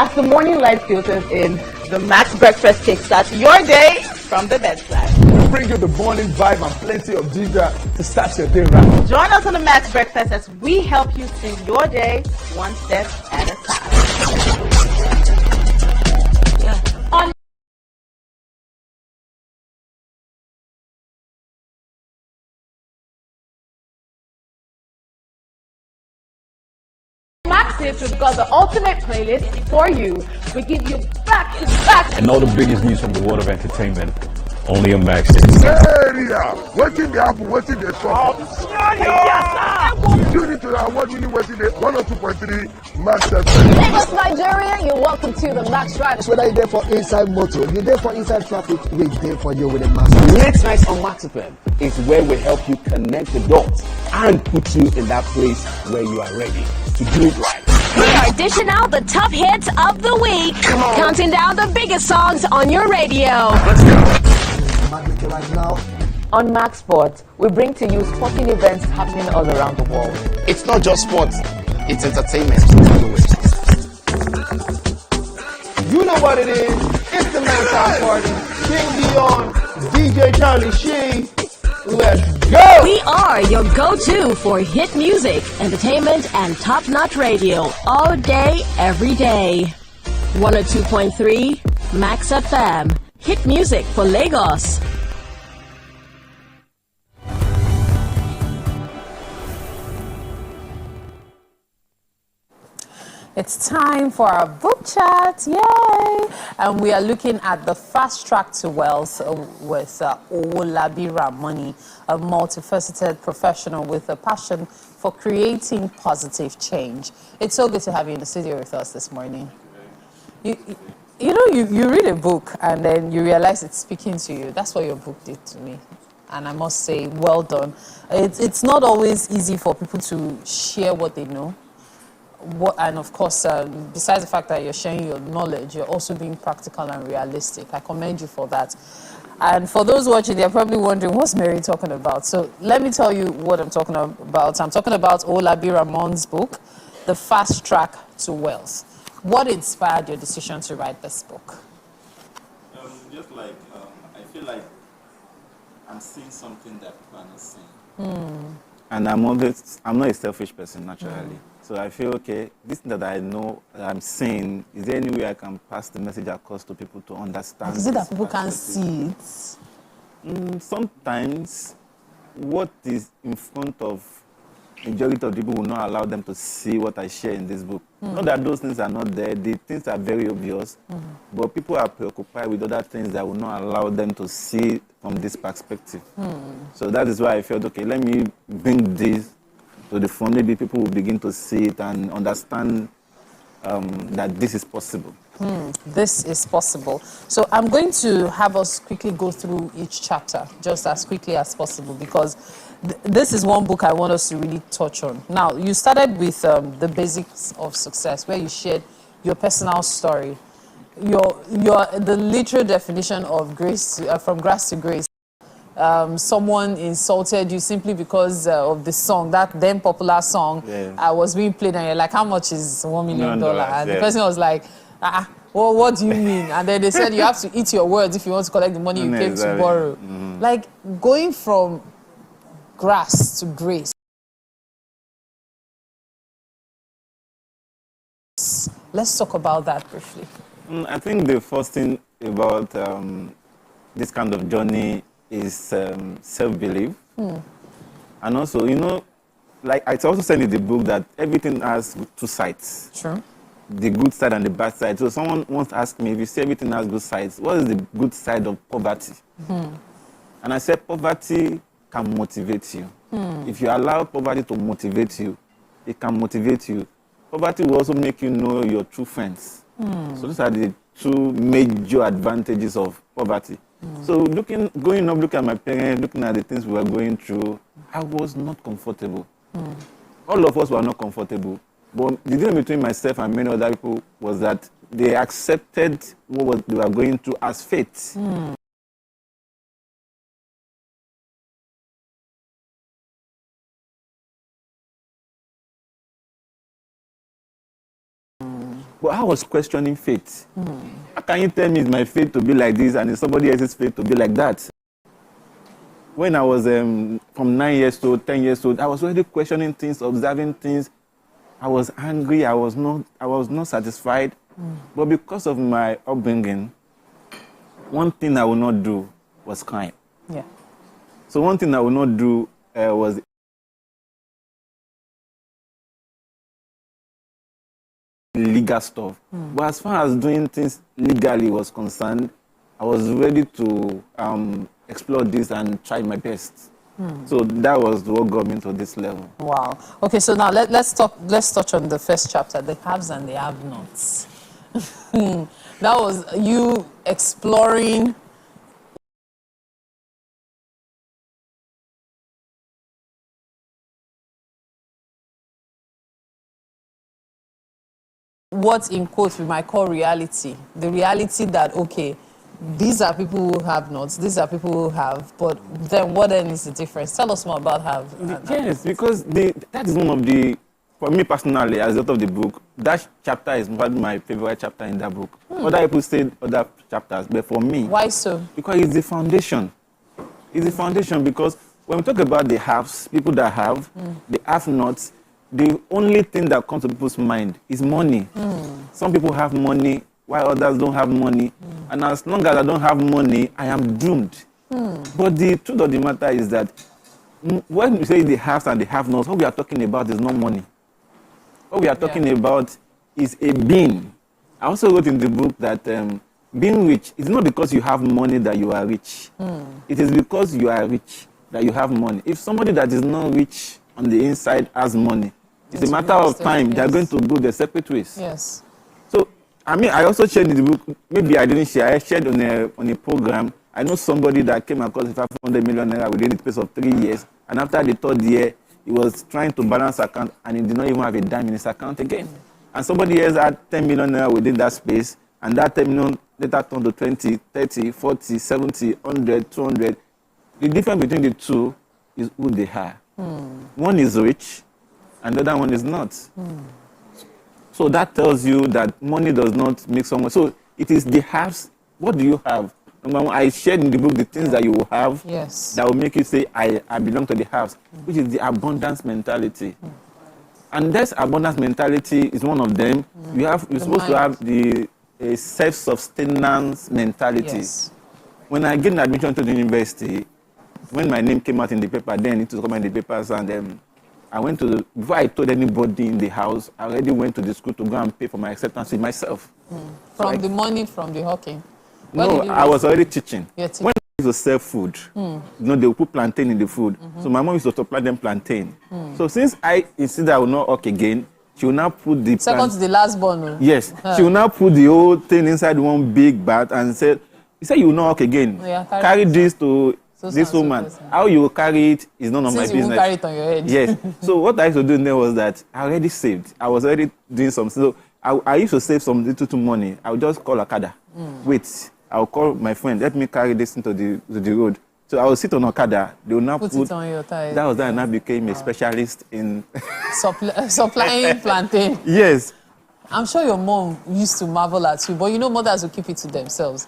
As the morning light filters in, the Max Breakfast kickstarts your day from the bedside. We bring you the morning vibe and plenty of ginger to start your day right. Join us on the Max Breakfast as we help you sing your day one step at a time. Max It, we've got the ultimate playlist for you. We give you back to back. And all the biggest news from the world of entertainment, only on Max It. Waiting the apple, waiting the shop. You need to know what you need waiting the 102.3 Max FM. Lagos, Nigeria, you're welcome to the Max Ride. Whether you're there for inside motor, you're there for inside traffic, we're there for you with a Max. Late nights on Max FM is where we help you connect the dots and put you in that place where you are ready to do it right. We are dishing out the top hits of the week, counting down the biggest songs on your radio. Let's go. Right now. On Max Sport, we bring to you sporting events happening all around the world. It's not just sports, it's entertainment. You know what it is. It's the Max House Party. King Dion, DJ Charlie Sheen. Let's go! We are your go-to for hit music, entertainment, and top-notch radio all day, every day. 102.3 Max FM. Hit music for Lagos. It's time for our book chat, yay! And we are looking at the fast track to wealth with Owolabi Ramoni, a multifaceted professional with a passion for creating positive change. It's so good to have you in the studio with us this morning. You read a book and then you realize it's speaking to you. That's what your book did to me. And I must say, well done. It's not always easy for people to share what they know. And of course, besides the fact that you're sharing your knowledge, you're also being practical and realistic. I commend you for that. And for those watching, they're probably wondering, what's Mary talking about? So let me tell you what I'm talking about. I'm talking about Owolabi Ramon's book, The Fast Track to Wealth. What inspired your decision to write this book? Just like, I feel like I'm seeing something that people are not seeing. And I'm not a selfish person naturally. So I feel, okay, this thing that I know that I'm saying, is there any way I can pass the message across to people to understand? Is it that people can see it? Sometimes what is in front of majority of people will not allow them to see what I share in this book. Not that those things are not there, the things are very obvious, but people are preoccupied with other things that will not allow them to see from this perspective. So that is why I felt, okay, let me bring this to the front. Maybe people will begin to see it and understand that this is possible. This is possible. So I'm going to have us quickly go through each chapter just as quickly as possible, because this is one book I want us to really touch on. Now, you started with the basics of success, where you shared your personal story, the literal definition of grace, from grass to grace. Someone insulted you simply because of the song, that then popular song was being played, and you're like, how much is $1 million? And the person was like, well, what do you mean? And then they said you have to eat your words if you want to collect the money you came to borrow. Like, going from grass to grace. Let's talk about that briefly. I think the first thing about this kind of journey is self-belief. And also, like I also said in the book, that everything has two sides. Sure. The good side and the bad side. So someone once asked me, if you say everything has good sides, what is the good side of poverty? And I said, poverty can motivate you. If you allow poverty to motivate you, it can motivate you. Poverty will also make you know your true friends. So those are the two major advantages of poverty. So growing up, looking at my parents, looking at the things we were going through, I was not comfortable. All of us were not comfortable. But the difference between myself and many other people was that they accepted what they were going through as fate. But I was questioning fate. How can you tell me it's my fate to be like this and it's somebody else's fate to be like that? When I was from 9 years old, 10 years old, I was already questioning things, observing things. I was angry. I was not satisfied. But because of my upbringing, one thing I would not do was cry. Yeah. So one thing I would not do was legal stuff. But as far as doing things legally was concerned, I was ready to explore this and try my best. So that was what got me to this level. Wow. Okay, so now let's touch on the first chapter, the haves and the have-nots. That was you exploring what in quotes we might call reality. The reality that, okay, these are people who have nots, these are people who have, but then what then is the difference? Tell us more about have. Yes, because that is one of the, for me personally, as the author of the book, that chapter is one of my favorite chapter in that book. Other people say other chapters, but for me... Why so? Because it's the foundation. It's the foundation because when we talk about the haves, people that have, the have-nots, the only thing that comes to people's mind is money. Some people have money, while others don't have money. And as long as I don't have money, I am doomed. But the truth of the matter is that when we say the haves and the have-nots, what we are talking about is not money. What we are talking about is a being. I also wrote in the book that being rich is not because you have money that you are rich. It is because you are rich that you have money. If somebody that is not rich on the inside has money, it's a matter of time. They are going to go their separate ways. Yes. So, I mean, I also shared in the book, maybe I didn't share, I shared on a program. I know somebody that came across 500 million naira within the space of 3 years. And after the third year, he was trying to balance account and he did not even have a dime in his account again. And somebody else had 10 million naira within that space. And that 10 million later turned to 20, 30, 40, 70, 100, 200. The difference between the two is who they are. One is rich and the other one is not. So that tells you that money does not make someone. So it is the haves. What do you have? Number one, I shared in the book the things that you will have that will make you say, I belong to the haves, which is the abundance mentality. And this abundance mentality is one of them. You're supposed to have the self-sustenance mentality. When I get an admission to the university, when my name came out in the paper, then it was coming in the papers, and I went to, before I told anybody in the house, I already went to the school to go and pay for my acceptance with myself. From the money from the hawking? No, I was already teaching. When I used to sell food, they would put plantain in the food. So my mom used to supply them plantain. So since I insisted I will not hawk again, she will now put the... Second to the last born. Yes. She will now put the whole thing inside one big bat and said, you said you will not hawk again. Carry this to this woman. How you will carry it is none of my business. You will carry it on your head. Yes. So what I used to do then was that I already saved. I was already doing something. So I used to save some little money. I would just call Okada. Wait, I'll call my friend. Let me carry this into the road. So I will sit on Okada. They will now put it on your tire. That was that, and I became a specialist in supplying plantain. Yes. I'm sure your mom used to marvel at you, but you know mothers will keep it to themselves.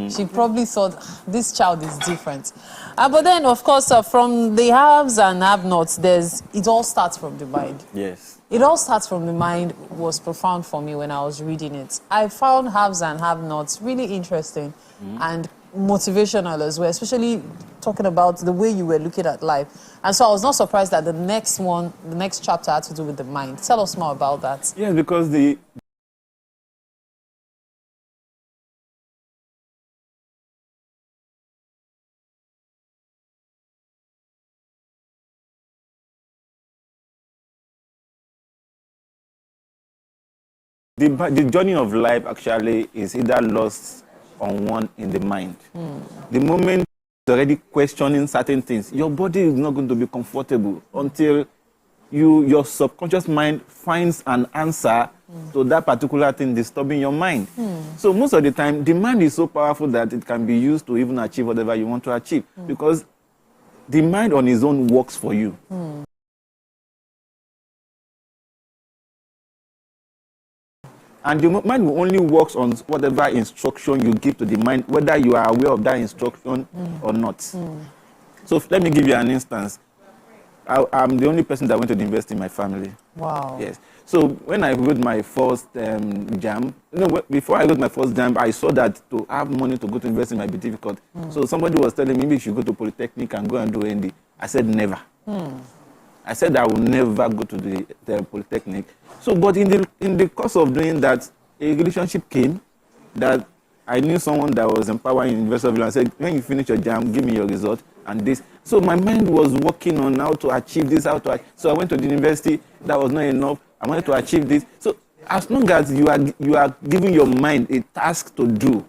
She probably thought, this child is different. But then, of course, from the haves and have-nots, it all starts from the mind. Yes. It all starts from the mind was profound for me when I was reading it. I found haves and have-nots really interesting and motivational as well, especially talking about the way you were looking at life. And so I was not surprised that the next chapter had to do with the mind. Tell us more about that. Yes, because the journey of life actually is either lost or won in the mind. The moment you're already questioning certain things, your body is not going to be comfortable until your subconscious mind finds an answer to that particular thing disturbing your mind. So most of the time, the mind is so powerful that it can be used to even achieve whatever you want to achieve, because the mind on its own works for you. And the mind will only works on whatever instruction you give to the mind, whether you are aware of that instruction or not. So let me give you an instance. I'm the only person that went to the university in my family. Wow. Yes. So when I wrote my first JAMB, before I wrote my first JAMB, I saw that to have money to go to university might be difficult. So somebody was telling me, maybe you should go to Polytechnic and go and do ND. I said, never. I said I will never go to the polytechnic. So, but in the course of doing that, a relationship came that I knew someone that was empowering University of Ilorin and said, when you finish your JAMB, give me your result and this. So my mind was working on how to achieve this, so I went to the university. That was not enough. I wanted to achieve this. So as long as you are giving your mind a task to do,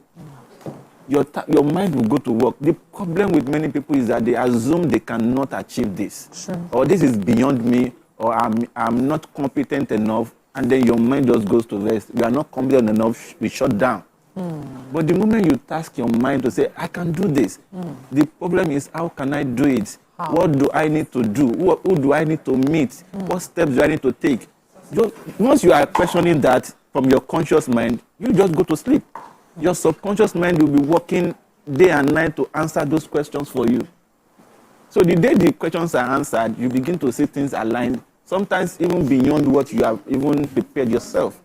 your mind will go to work. The problem with many people is that they assume they cannot achieve this. Sure. Or this is beyond me, or I'm not competent enough, and then your mind just goes to rest. You are not competent enough, we shut down. But the moment you task your mind to say, I can do this, the problem is, how can I do it? How? What do I need to do? Who do I need to meet? What steps do I need to take? Once you are questioning that from your conscious mind, you just go to sleep. Your subconscious mind will be working day and night to answer those questions for you. So the day the questions are answered, you begin to see things aligned, sometimes even beyond what you have even prepared yourself.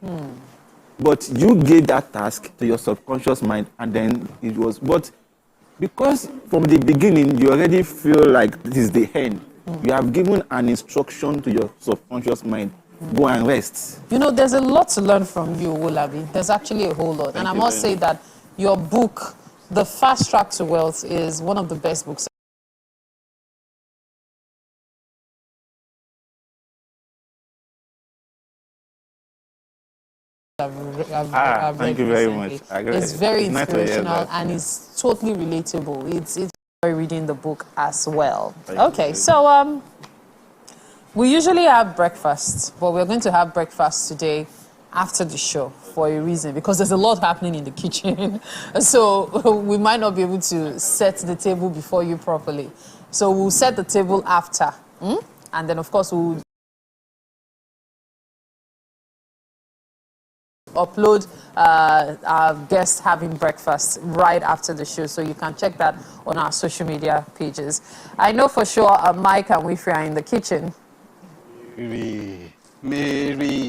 But you gave that task to your subconscious mind, and then it was, but because from the beginning you already feel like this is the end, you have given an instruction to your subconscious mind, go and rest. You know, there's a lot to learn from you, Wolabi. There's actually a whole lot. And I must say that your book, The Fast Track to Wealth, is one of the best books. I've thank read you very recently. much. It's very nice to hear inspirational that. and it's totally relatable. It's reading the book as well. Thank you. Okay, so we usually have breakfast, but we're going to have breakfast today after the show for a reason, because there's a lot happening in the kitchen. So we might not be able to set the table before you properly. So we'll set the table after. And then, of course, we'll upload our guests having breakfast right after the show, so you can check that on our social media pages. I know for sure Mike and Wifri are in the kitchen. Mary.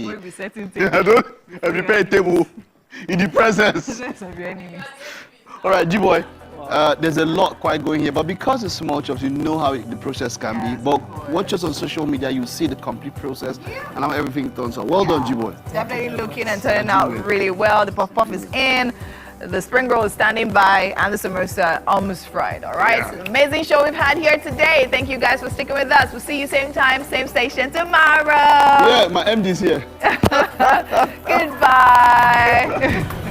We'll be setting I don't. I prepare a table in the presence. All right, G-boy. There's a lot quite going here, but because it's small chops, you know how the process can be. But watch us on social media, you see the complete process and how everything turns out. Well done, G-boy. Definitely looking and turning out really well. The puff puff is in, the spring roll is standing by, and the samosa almost fried. All right, It's an amazing show we've had here today. Thank you guys for sticking with us. We'll see you same time, same station tomorrow. Yeah, my MD's here. Goodbye.